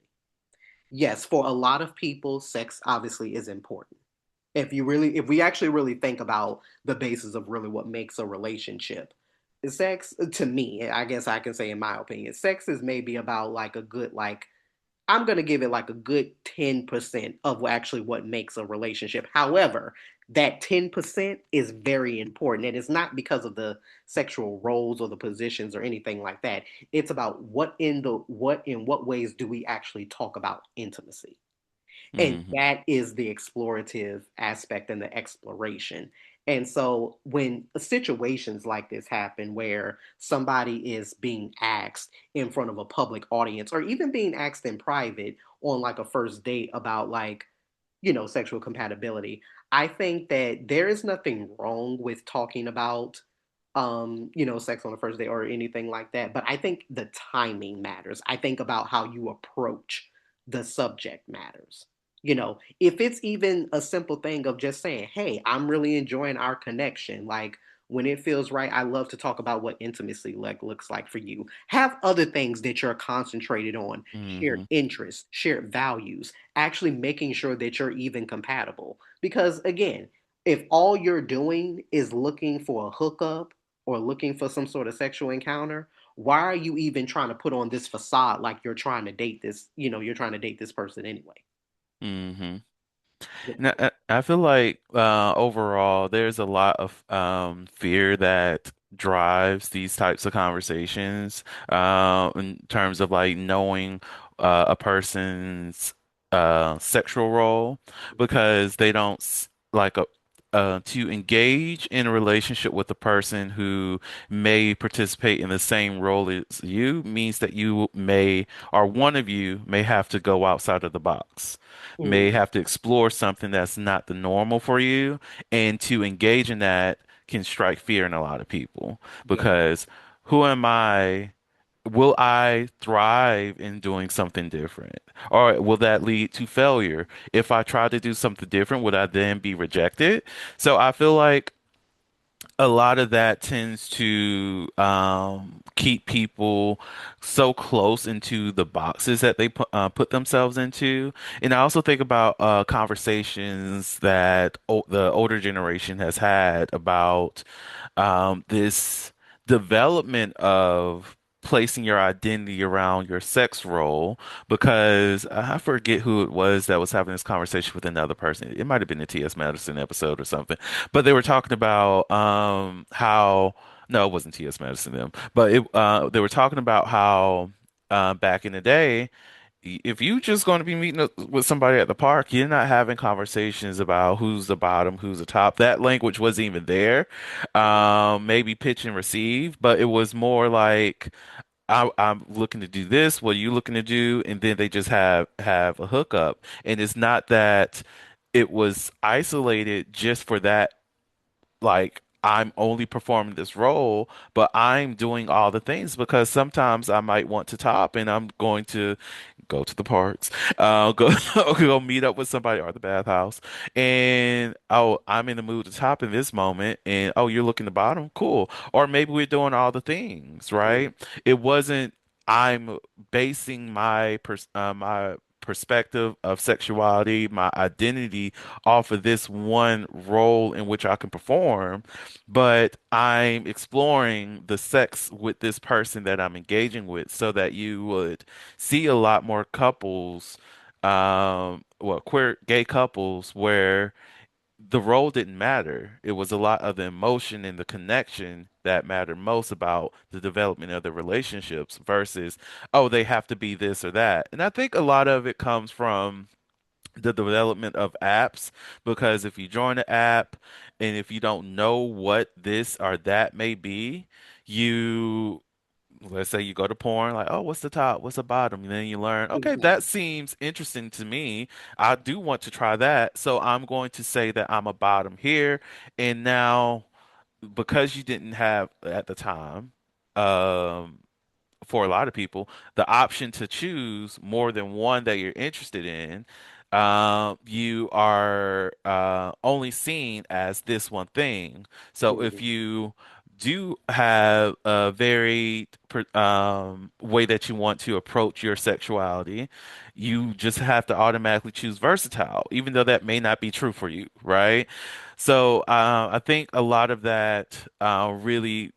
Yes, for a lot of people, sex obviously is important. If we actually really think about the basis of really what makes a relationship, sex, to me, I guess I can say in my opinion, sex is maybe about like a good, like, I'm going to give it like a good 10% of actually what makes a relationship. However, that 10% is very important. And it's not because of the sexual roles or the positions or anything like that. It's about what ways do we actually talk about intimacy? And Hmm. that is the explorative aspect and the exploration. And so when situations like this happen where somebody is being asked in front of a public audience, or even being asked in private on like a first date about like, sexual compatibility, I think that there is nothing wrong with talking about sex on the first date or anything like that. But I think the timing matters. I think about how you approach the subject matters. If it's even a simple thing of just saying, hey, I'm really enjoying our connection. Like, when it feels right, I love to talk about what intimacy like looks like for you. Have other things that you're concentrated on, shared Hmm. interests, shared values, actually making sure that you're even compatible. Because again, if all you're doing is looking for a hookup or looking for some sort of sexual encounter, why are you even trying to put on this facade like you're trying to date this, you're trying to date this person anyway? Hmm. You And know? I feel like overall, there's a lot of fear that drives these types of conversations in terms of like knowing a person's sexual role because they don't like to engage in a relationship with a person who may participate in the same role as you means that you may, or one of you may have to go outside of the box, may Mhm. have to explore something that's not the normal for you, and to engage in that can strike fear in a lot of people Yeah. because who am I? Will I thrive in doing something different? Or will that lead to failure? If I try to do something different, would I then be rejected? So I feel like a lot of that tends to keep people so close into the boxes that they put themselves into. And I also think about conversations that the older generation has had about this development of placing your identity around your sex role because I forget who it was that was having this conversation with another person. It might have been a T.S. Madison episode or something, but they were talking about how no, it wasn't T.S. Madison them, but they were talking about how back in the day if you just going to be meeting with somebody at the park, you're not having conversations about who's the bottom, who's the top. That language wasn't even there. Maybe pitch and receive, but it was more like I'm looking to do this. What are you looking to do? And then they just have a hookup. And it's not that it was isolated just for that. Like I'm only performing this role, but I'm doing all the things because sometimes I might want to top, and I'm going to go to the parks, go go meet up with somebody or the bathhouse, and oh, I'm in the mood to top in this moment, and oh, you're looking the bottom, cool. Or maybe we're doing all the things, Mm, right? It wasn't. I'm basing my perspective of sexuality, my identity off of this one role in which I can perform, but I'm exploring the sex with this person that I'm engaging with so that you would see a lot more couples, well, queer gay couples where the role didn't matter. It was a lot of the emotion and the connection that mattered most about the development of the relationships versus, oh, they have to be this or that. And I think a lot of it comes from the development of apps because if you join an app and if you don't know what this or that may be, you let's say you go to porn, like, oh, what's the top? What's the bottom? And then you learn, okay, that exactly. seems interesting to me. I do want to try that. So I'm going to say that I'm a bottom here. And now, because you didn't have at the time, um, for a lot of people, the option to choose more than one that you're interested in, you are only seen as this one thing. So if Mhm. you do have a very way that you want to approach your sexuality, you just have to automatically choose versatile, even though that may not be true for you, right? So I think a lot of that really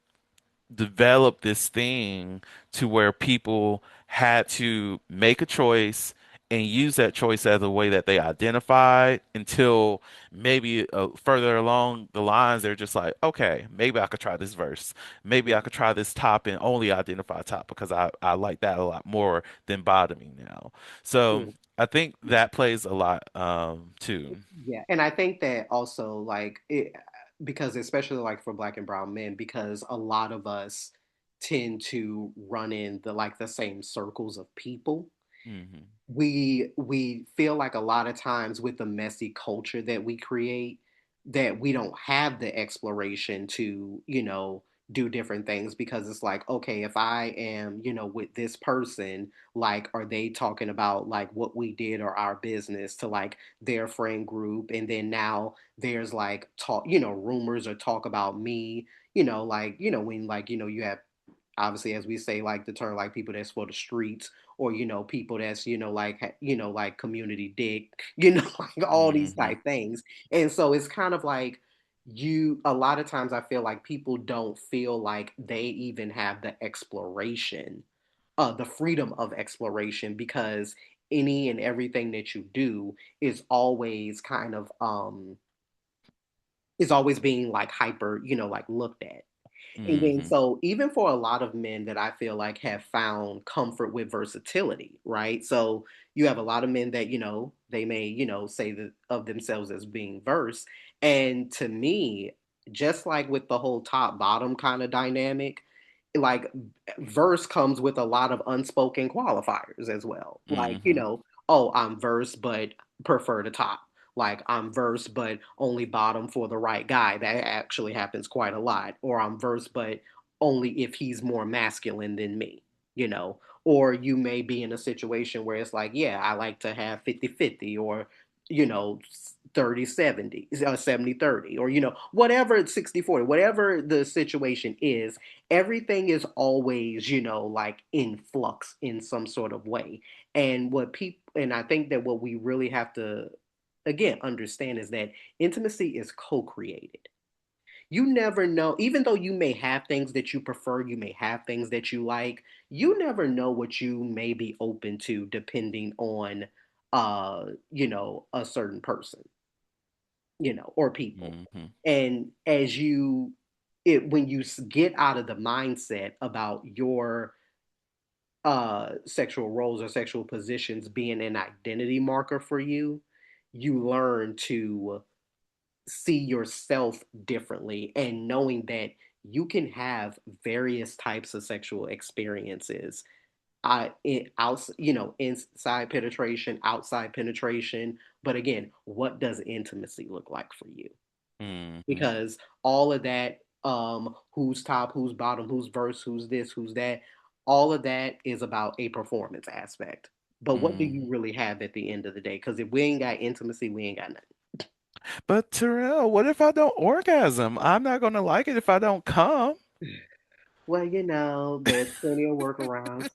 developed this thing to where people had to make a choice and use that choice as a way that they identified until maybe further along the lines, they're just like, okay, maybe I could try this verse. Maybe I could try this top and only identify top because I like that a lot more than bottoming now. So Mm. I think that plays a lot too. Yeah, and I think that also like it because especially like for black and brown men, because a lot of us tend to run in the same circles of people. Hmm. We feel like a lot of times with the messy culture that we create that we don't have the exploration to do different things because it's like, okay, if I am with this person, like are they talking about like what we did or our business to like their friend group, and then now there's like talk, rumors or talk about me, like when like you have obviously as we say like the term like people that's for the streets, or people that's like like community dick, like all these Hmm. type things. And so it's kind of like you a lot of times I feel like people don't feel like they even have the exploration, the freedom of exploration, because any and everything that you do is always kind of is always being like hyper, like looked at. And then, Hmm. so even for a lot of men that I feel like have found comfort with versatility, right? So you have a lot of men that, they may, say that of themselves as being verse. And to me, just like with the whole top bottom kind of dynamic, like verse comes with a lot of unspoken qualifiers as well. Like, Hmm. oh, I'm verse, but prefer the top. Like I'm verse, but only bottom for the right guy. That actually happens quite a lot. Or I'm verse, but only if he's more masculine than me, you know. Or you may be in a situation where it's like, yeah, I like to have 50-50, or, 30-70, 70-30, or, whatever, 60-40, whatever the situation is, everything is always, like in flux in some sort of way. And I think that what we really have to again understand is that intimacy is co-created. You never know, even though you may have things that you prefer, you may have things that you like, you never know what you may be open to depending on a certain person, or people. Hmm. And as you it when you get out of the mindset about your sexual roles or sexual positions being an identity marker for you, you learn to see yourself differently, and knowing that you can have various types of sexual experiences, inside penetration, outside penetration. But again, what does intimacy look like for you? Hmm. Because all of that, who's top, who's bottom, who's verse, who's this, who's that, all of that is about a performance aspect. But what do you Hmm. really have at the end of the day? Because if we ain't got intimacy, we ain't got nothing. But Terrell, what if I don't orgasm? I'm not gonna like it if I don't come. Well, there's plenty of workarounds.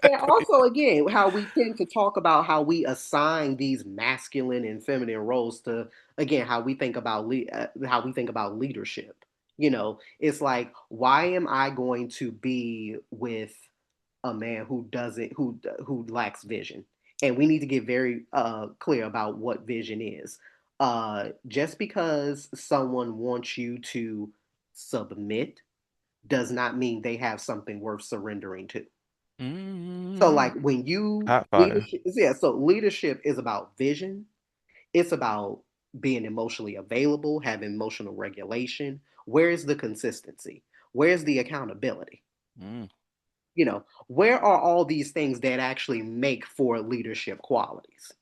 And Exactly. also, again, how we tend to talk about how we assign these masculine and feminine roles to, again, how we think about leadership. It's like, why am I going to be with a man who doesn't who lacks vision? And we need to get very clear about what vision is. Just because someone wants you to submit does not mean they have something worth surrendering to. So Hmm. like when you Hot fire. leadership, yeah, so leadership is about vision. It's about being emotionally available, having emotional regulation. Where's the consistency? Where's the accountability? Mm. Where are all these things that actually make for leadership qualities?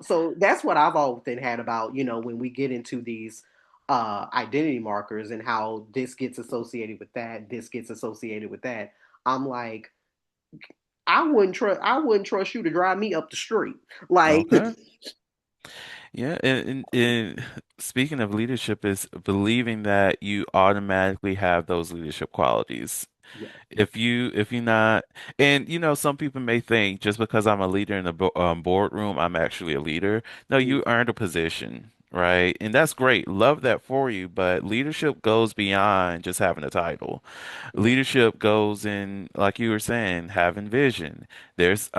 So that's what I've often had about, when we get into these identity markers and how this gets associated with that, this gets associated with that. I'm like, I wouldn't trust you to drive me up the street. Like, Okay. Yeah, and speaking of leadership, is believing that you automatically have those leadership qualities. yeah. If you're not, and some people may think just because I'm a leader in the boardroom, I'm actually a leader. No, Mm, you earned a position, right? And that's great. Love that for you. But leadership goes beyond just having a title. yeah. Leadership goes in, like you were saying, having vision. There's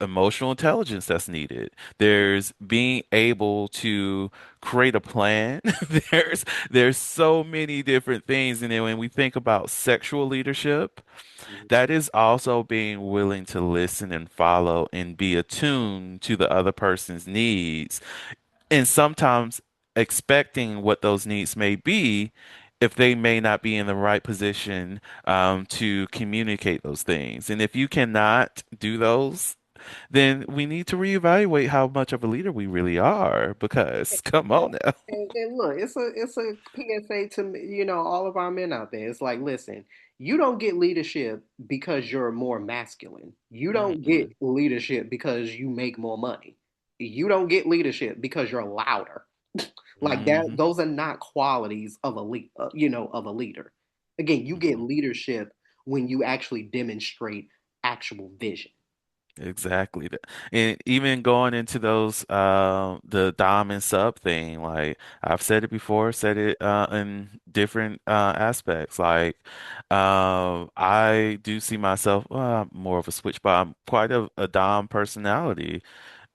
emotional intelligence that's needed. There's being able to create a plan. There's so many different things. And then when we think about sexual leadership, Mhm. that is also being willing to listen and follow and be attuned to the other person's needs, and sometimes expecting what those needs may be if they may not be in the right position to communicate those things. And if you cannot do those, then we need to reevaluate how much of a leader we really are. Because come And, on now. and look, it's a PSA to all of our men out there. It's like, listen, you don't get leadership because you're more masculine. You don't get Mm-mm, leadership because you make more money. You don't get leadership because you're louder. Like that, mm-hmm, those are not qualities of a of a leader. Again, you get mm-hmm. leadership when you actually demonstrate actual vision. Exactly. And even going into those the dom and sub thing, like I've said it before, said it in different aspects. Like I do see myself more of a switch, but I'm quite a dom personality.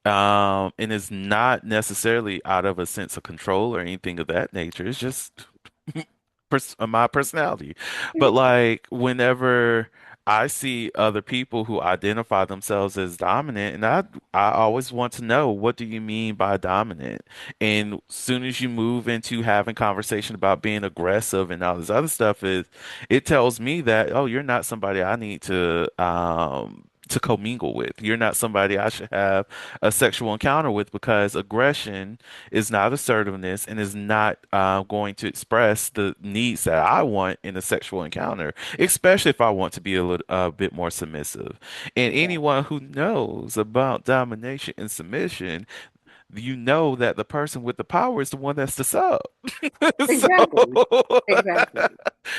And it's not necessarily out of a sense of control or anything of that nature. It's just my personality. But like whenever I see other people who identify themselves as dominant, and I always want to know, what do you mean by dominant? And soon as you move into having conversation about being aggressive and all this other stuff, it tells me that, oh, you're not somebody I need to commingle with. You're not somebody I should have a sexual encounter with, because aggression is not assertiveness and is not going to express the needs that I want in a sexual encounter, especially if I want to be a bit more submissive. And anyone who knows about domination and submission, you know that the person with the power is the one that's the sub. So, Exactly. Exactly.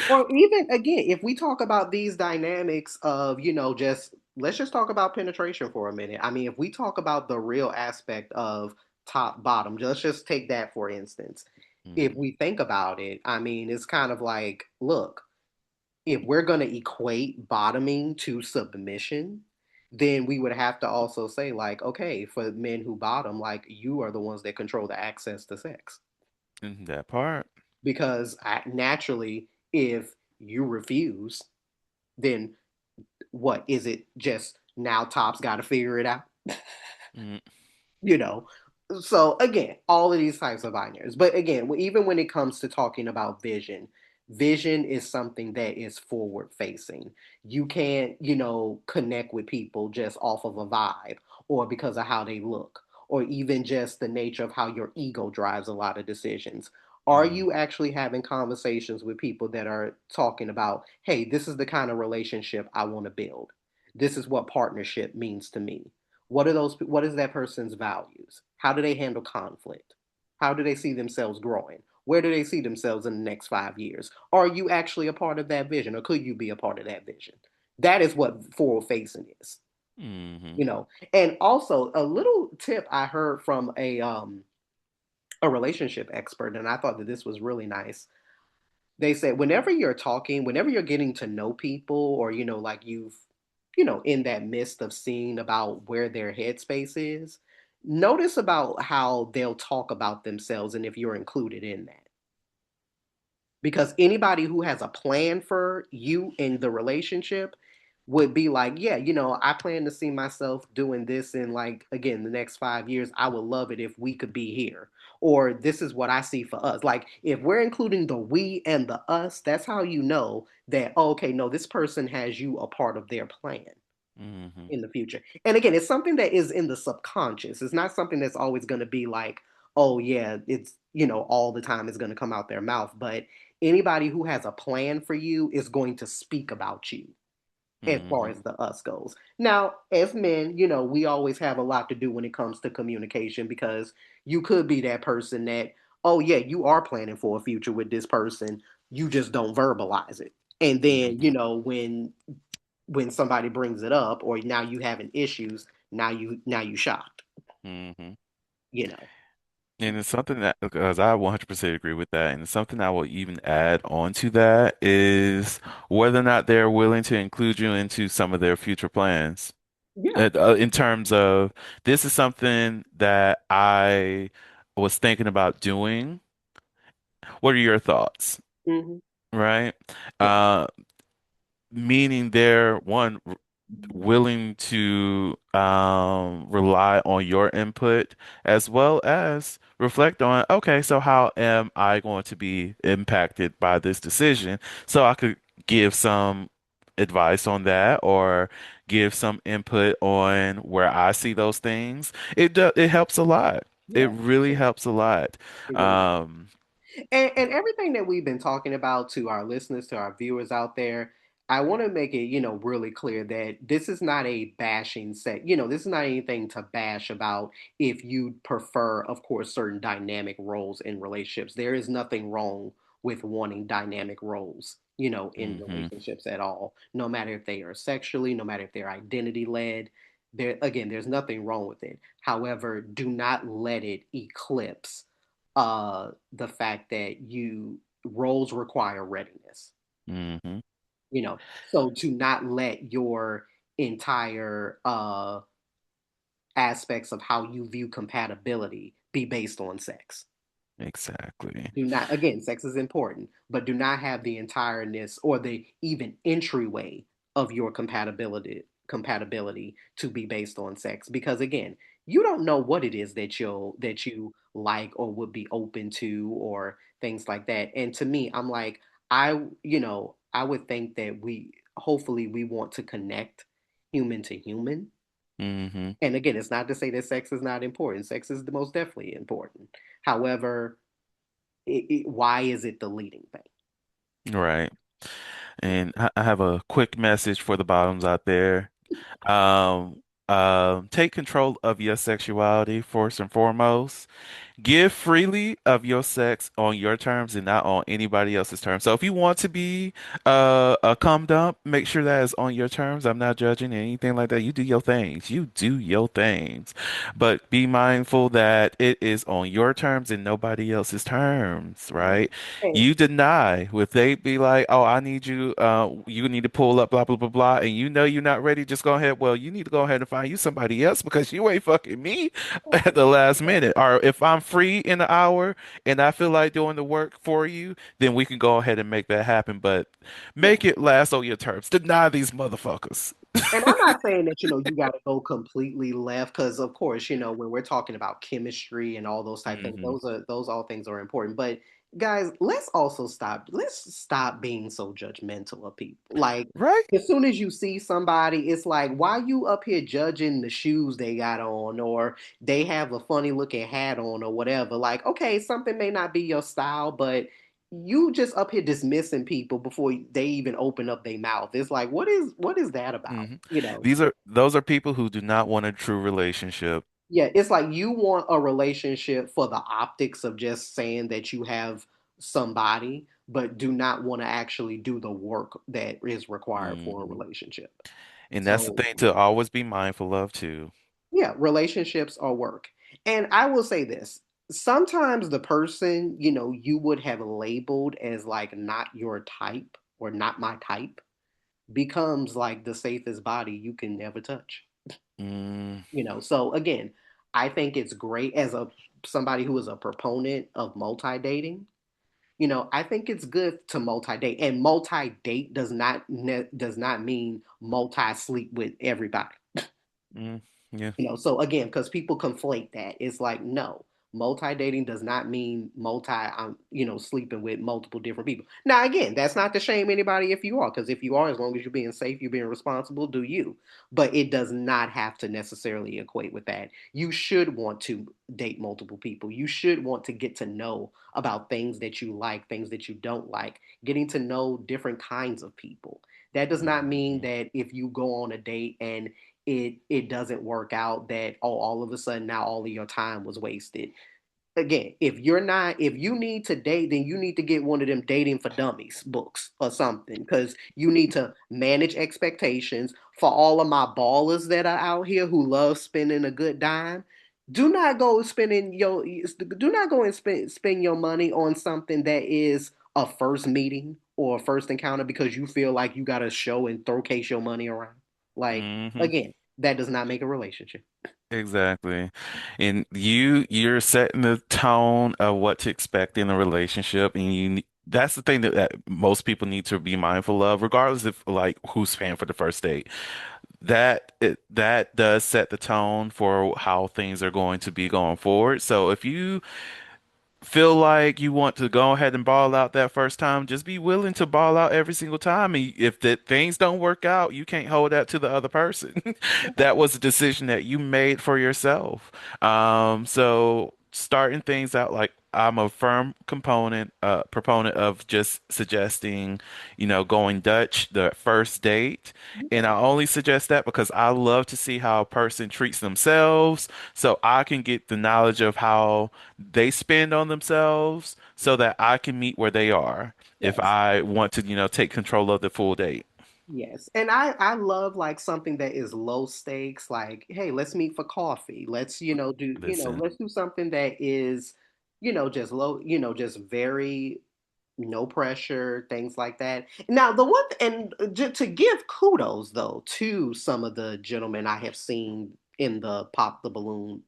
Or even again, if we talk about these dynamics of, just let's just talk about penetration for a minute. I mean, if we talk about the real aspect of top bottom. Let's just take that for instance. If Mm, we think about it, I mean, it's kind of like, look, if we're going to equate bottoming to submission, then we would have to also say, like, okay, for men who bottom, like, you are the ones that control the access to sex. that part. Because naturally, if you refuse, then what is it just now tops got to figure it out? Mm, you know so again, all of these types of binaries, but again, even when it comes to talking about vision is something that is forward facing. You can't connect with people just off of a vibe, or because of how they look, or even just the nature of how your ego drives a lot of decisions. Are mm, you actually having conversations with people that are talking about, hey, this is the kind of relationship I want to build, this is what partnership means to me? What is that person's values? How do they handle conflict? How do they see themselves growing? Where do they see themselves in the next 5 years? Are you actually a part of that vision, or could you be a part of that vision? That is what forward facing is, mm, you know. And also, a little tip I heard from a relationship expert, and I thought that this was really nice. They said whenever you're talking, whenever you're getting to know people, or like you've in that midst of seeing about where their headspace is, notice about how they'll talk about themselves and if you're included in that. Because anybody who has a plan for you in the relationship would be like, yeah, I plan to see myself doing this in, like, again, the next 5 years. I would love it if we could be here. Or this is what I see for us. Like, if we're including the we and the us, that's how you know that, oh, okay, no, this person has you a part of their plan mm, in the future. And again, it's something that is in the subconscious. It's not something that's always going to be like, oh yeah, it's all the time it's going to come out their mouth. But anybody who has a plan for you is going to speak about you as far mm, as the us goes. Now, as men, we always have a lot to do when it comes to communication, because you could be that person that, oh yeah, you are planning for a future with this person, you just don't verbalize it. And then, mm, when somebody brings it up, or now you having issues, now you shocked, mm. you know. And it's something that, because I 100% agree with that, and it's something I will even add on to that is whether or not they're willing to include you into some of their future plans. Yeah. In terms of this is something that I was thinking about doing. What are your thoughts? Hmm. Right? Yeah. Uh, Meaning they're one willing to rely on your input as well as reflect on, okay, so how am I going to be impacted by this decision? So I could give some advice on that or give some input on where I see those things. It helps a lot. It Yeah. really helps a lot. It really does. Um, And everything that we've been talking about, to our listeners, to our viewers out there, I want to make it, really clear that this is not a bashing set. This is not anything to bash about if you prefer, of course, certain dynamic roles in relationships. There is nothing wrong with wanting dynamic roles, in mhm, relationships at all, no matter if they are sexually, no matter if they're identity led. There, again, there's nothing wrong with it. However, do not let it eclipse the fact that you roles require readiness. mhm, So to not let your entire aspects of how you view compatibility be based on sex. exactly. Do not, again, sex is important, but do not have the entireness or the even entryway of your compatibility to be based on sex, because again, you don't know what it is that you like or would be open to, or things like that. And to me, I'm like, I would think that we hopefully we want to connect human to human. Mhm. And again, it's not to say that sex is not important. Sex is the most definitely important. However, why is it the leading thing? Right. And I have a quick message for the bottoms out there. Take control of your sexuality first and foremost. Give freely of your sex on your terms and not on anybody else's terms. So if you want to be a cum dump, make sure that is on your terms. I'm not judging anything like that. You do your things. You do your things. But be mindful that it is on your terms and nobody else's terms, Yeah. right? And, You deny. If they be like, oh, I need you, you need to pull up, blah, blah, blah, blah, and you know you're not ready, just go ahead. Well, you need to go ahead and find you somebody else because you ain't fucking me at the last minute. Or if I'm free in an hour and I feel like doing the work for you, then we can go ahead and make that happen. But yeah. make it last on your terms. Deny these motherfuckers. And I'm not saying that, you got to go completely left because, of course, when we're talking about chemistry and all those type things, Hmm. those all things are important. But guys, let's also stop. Let's stop being so judgmental of people. Like, Right? as soon as you see somebody, it's like, why you up here judging the shoes they got on, or they have a funny looking hat on, or whatever? Like, okay, something may not be your style, but you just up here dismissing people before they even open up their mouth. It's like, what is that about? Hmm. You know? Those are people who do not want a true relationship. Yeah, it's like you want a relationship for the optics of just saying that you have somebody, but do not want to actually do the work that is required for a Hmm. relationship. And that's the So, thing to always be mindful of too. yeah, relationships are work. And I will say this, sometimes the person, you would have labeled as like not your type or not my type becomes like the safest body you can ever touch. Mm, So again, I think it's great as a somebody who is a proponent of multi-dating. I think it's good to multi-date, and multi-date does not mean multi-sleep with everybody. mm, yeah. So again, because people conflate that, it's like, no, multi-dating does not mean sleeping with multiple different people. Now, again, that's not to shame anybody if you are, because if you are, as long as you're being safe, you're being responsible, do you. But it does not have to necessarily equate with that. You should want to date multiple people. You should want to get to know about things that you like, things that you don't like, getting to know different kinds of people. That does not mean Mhm. that if you go on a date and it doesn't work out, that, oh, all of a sudden now all of your time was wasted. Again, if you need to date, then you need to get one of them dating for dummies books or something, because you need to manage expectations. For all of my ballers that are out here who love spending a good dime, do not go and spend your money on something that is a first meeting or a first encounter because you feel like you got to show and throw case your money around. Like, Hmm. again, that does not make a relationship. Exactly. And you're setting the tone of what to expect in a relationship, and that's the thing that most people need to be mindful of, regardless of like who's paying for the first date. That does set the tone for how things are going to be going forward. So if you feel like you want to go ahead and ball out that first time, just be willing to ball out every single time. And if the things don't work out, you can't hold that to the other person. That was a decision that you made for yourself. So starting things out like I'm a firm proponent of just suggesting, going Dutch the first date. And Yeah. I only suggest that because I love to see how a person treats themselves so I can get the knowledge of how they spend on themselves so that I can meet where they are if Yes. I want to, take control of the full date. Yes. And I love like something that is low stakes, like, hey, let's meet for coffee. Let's, Listen. let's do something that is, just low, just very no pressure, things like that. Now, the one, and to give kudos though to some of the gentlemen I have seen in the pop the balloon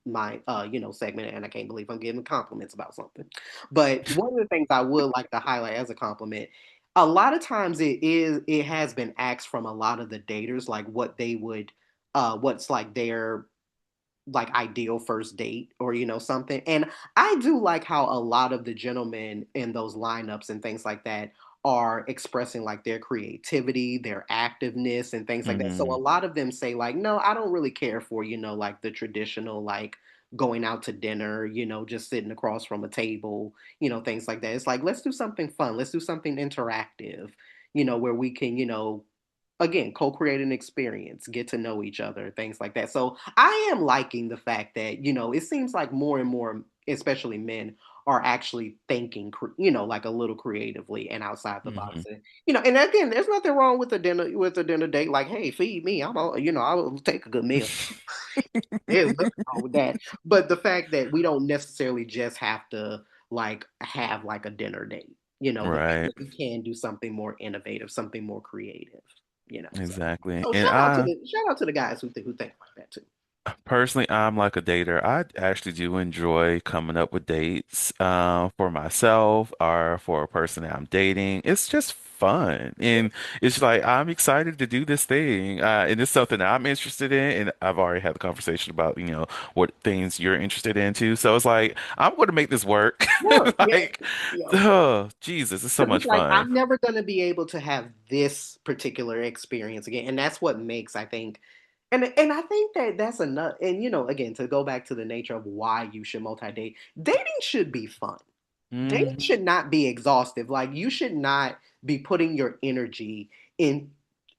segment, and I can't believe I'm giving compliments about something. But one of the things I would like to highlight as a compliment, a lot of times it has been asked from a lot of the daters, like what they would what's like their like ideal first date, or something. And I do like how a lot of the gentlemen in those lineups and things like that are expressing like their creativity, their activeness and things like that. So a Hmm. lot of them say like, no, I don't really care for, like the traditional, like going out to dinner, just sitting across from a table, things like that. It's like, let's do something fun, let's do something interactive, where we can, again, co-create an experience, get to know each other, things like that. So I am liking the fact that, it seems like more and more especially men, are actually thinking, like a little creatively and outside the Hmm. box. And, and again, there's nothing wrong with a dinner date. Like, hey, feed me. I'll take a good meal. There's nothing wrong with that. But the fact that we don't necessarily just have to like have like a dinner date, the fact Right. that we can do something more innovative, something more creative, So, Exactly. so And I shout out to the guys who think like that too. personally, I'm like a dater. I actually do enjoy coming up with dates for myself or for a person that I'm dating. It's just fun. Yeah. And it's like I'm excited to do this thing. And it's something that I'm interested in. And I've already had the conversation about, what things you're interested in too. So it's like, I'm going to make this work. Work, yeah, Like, oh, Jesus, it's so because it's much like fun. I'm never gonna be able to have this particular experience again, and that's what makes I think, and I think that that's enough. And again, to go back to the nature of why you should multi date, dating should be fun. Dating Hmm. should not be exhaustive. Like you should not be putting your energy in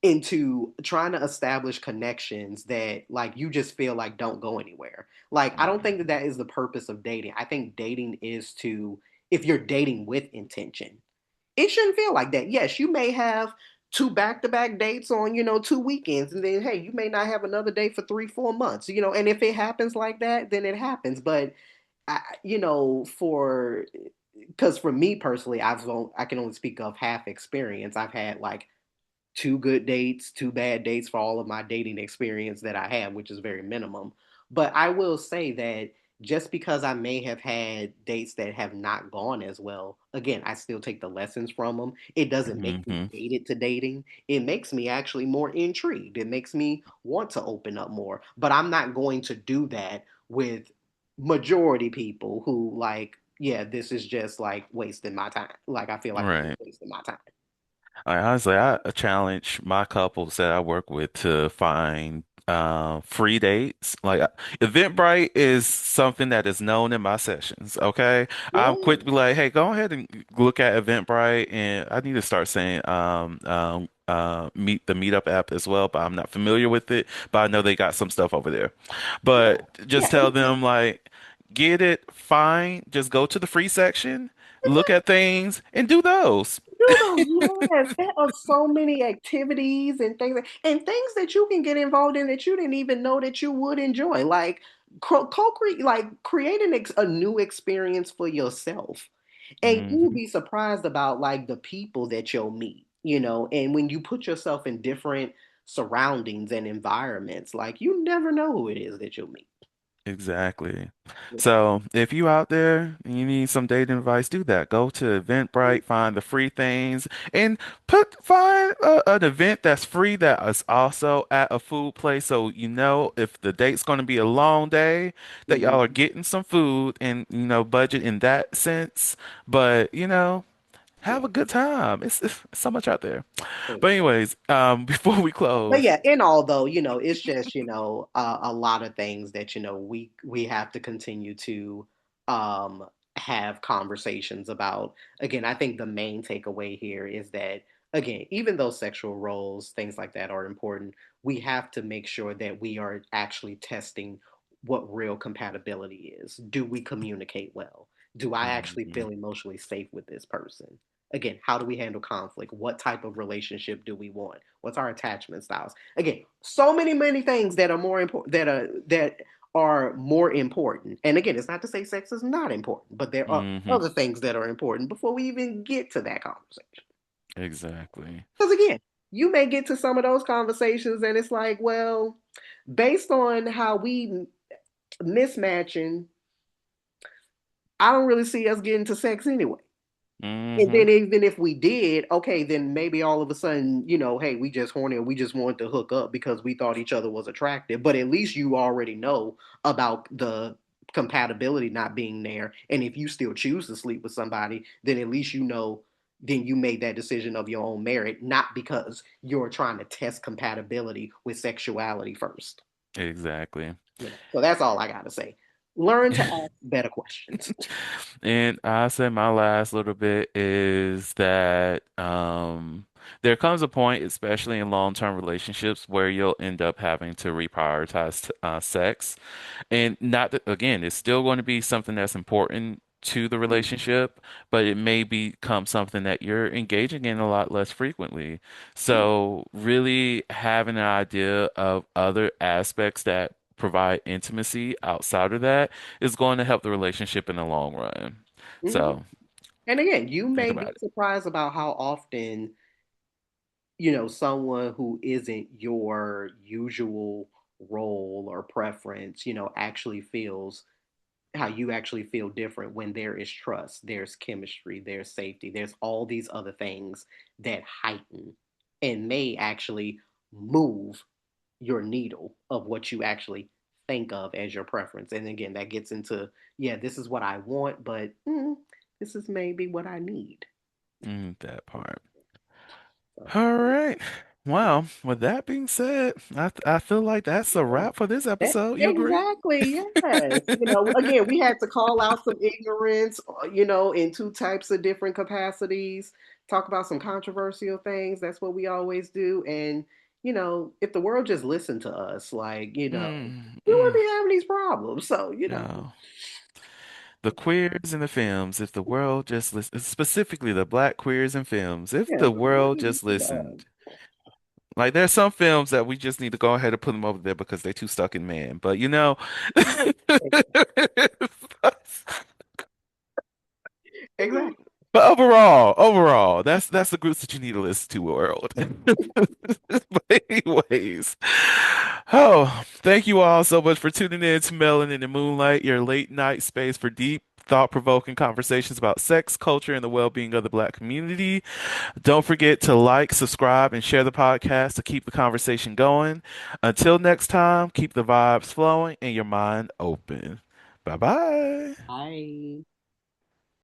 into trying to establish connections that like you just feel like don't go anywhere. Like I don't think that that is the purpose of dating. I think dating is to if you're dating with intention. It shouldn't feel like that. Yes, you may have two back-to-back dates on, 2 weekends, and then hey, you may not have another date for 3, 4 months, and if it happens like that, then it happens. But for because for me personally, I can only speak of half experience. I've had like two good dates, two bad dates for all of my dating experience that I have, which is very minimum. But I will say that just because I may have had dates that have not gone as well, again, I still take the lessons from them. It doesn't make me Hmm. jaded to dating. It makes me actually more intrigued. It makes me want to open up more. But I'm not going to do that with majority people who like, yeah, this is just like wasting my time. Like I feel like I'm Right. just wasting my time. Honestly, I challenge my couples that I work with to find free dates. Like Eventbrite is something that is known in my sessions. Okay, I'm quick to Yeah. be like, hey, go ahead and look at Eventbrite, and I need to start saying meet the Meetup app as well, but I'm not familiar with it. But I know they got some stuff over there. Yeah, But just yeah, tell them like, get it, fine. Just go to the free section, look at things, and do those. do those. Yes, there are so many activities and things that you can get involved in that you didn't even know that you would enjoy. Like co-create, like create a new experience for yourself, and you will Hmm. be surprised about like the people that you'll meet. And when you put yourself in different surroundings and environments, like you never know who it is that you'll meet. Exactly. You know. So if you out there and you need some dating advice, do that. Go to Eventbrite, find the free things, and find an event that's free that is also at a food place. So you know if the date's going to be a long day, that y'all are Mhm. getting some food and budget in that sense. But Yeah. have a good time. It's so much out there. But anyways, before we But close. yeah, in all though, it's just a lot of things that we have to continue to um have conversations about. Again, I think the main takeaway here is that again, even though sexual roles, things like that are important, we have to make sure that we are actually testing what real compatibility is. Do we communicate well? Do I actually Mhm. feel emotionally safe with this person? Again, how do we handle conflict? What type of relationship do we want? What's our attachment styles? Again, so many things that are more important that are more important. And again, it's not to say sex is not important, but there are Mhm. other things that are important before we even get to that conversation. Exactly. Because again, you may get to some of those conversations and it's like, well, based on how we mismatching, I don't really see us getting to sex anyway. And Mhm. then even if we did, okay, then maybe all of a sudden, hey, we just horny and we just wanted to hook up because we thought each other was attractive. But at least you already know about the compatibility not being there. And if you still choose to sleep with somebody, then at least then you made that decision of your own merit, not because you're trying to test compatibility with sexuality first. Exactly. So that's all I gotta say. Learn to ask better questions. And I say my last little bit is that there comes a point, especially in long-term relationships, where you'll end up having to reprioritize sex. And not that, again, it's still going to be something that's important to the Mhm. relationship, but it may become something that you're engaging in a lot less frequently. Yeah. So, really having an idea of other aspects that provide intimacy outside of that is going to help the relationship in the long run. Mhm. So, And again, you think may be about it. surprised about how often, someone who isn't your usual role or preference, actually feels how you actually feel different when there is trust, there's chemistry, there's safety, there's all these other things that heighten and may actually move your needle of what you actually think of as your preference. And again, that gets into, yeah, this is what I want, but this is maybe what I need. That part. So, All right. Well, with that being said, I feel like that's a yeah. wrap for this episode. You agree? Exactly, yes. Again, we had to call out some ignorance, in two types of different capacities, talk about some controversial things. That's what we always do. And, if the world just listened to us, like, Mm, we wouldn't mm, be having these problems. So, no. The queers and the femmes, if the world just listened, specifically the black queers and femmes, if yeah, the we world really just listen to us. listened. Like there's some films that we just need to go ahead and put them over there because they're too stuck in man. But Exactly. but overall, that's the groups that you need to listen to, world. But anyways, oh, thank you all so much for tuning in to Melanin and Moonlight, your late night space for deep, thought-provoking conversations about sex, culture, and the well-being of the Black community. Don't forget to like, subscribe, and share the podcast to keep the conversation going. Until next time, keep the vibes flowing and your mind open. Bye bye. Bye.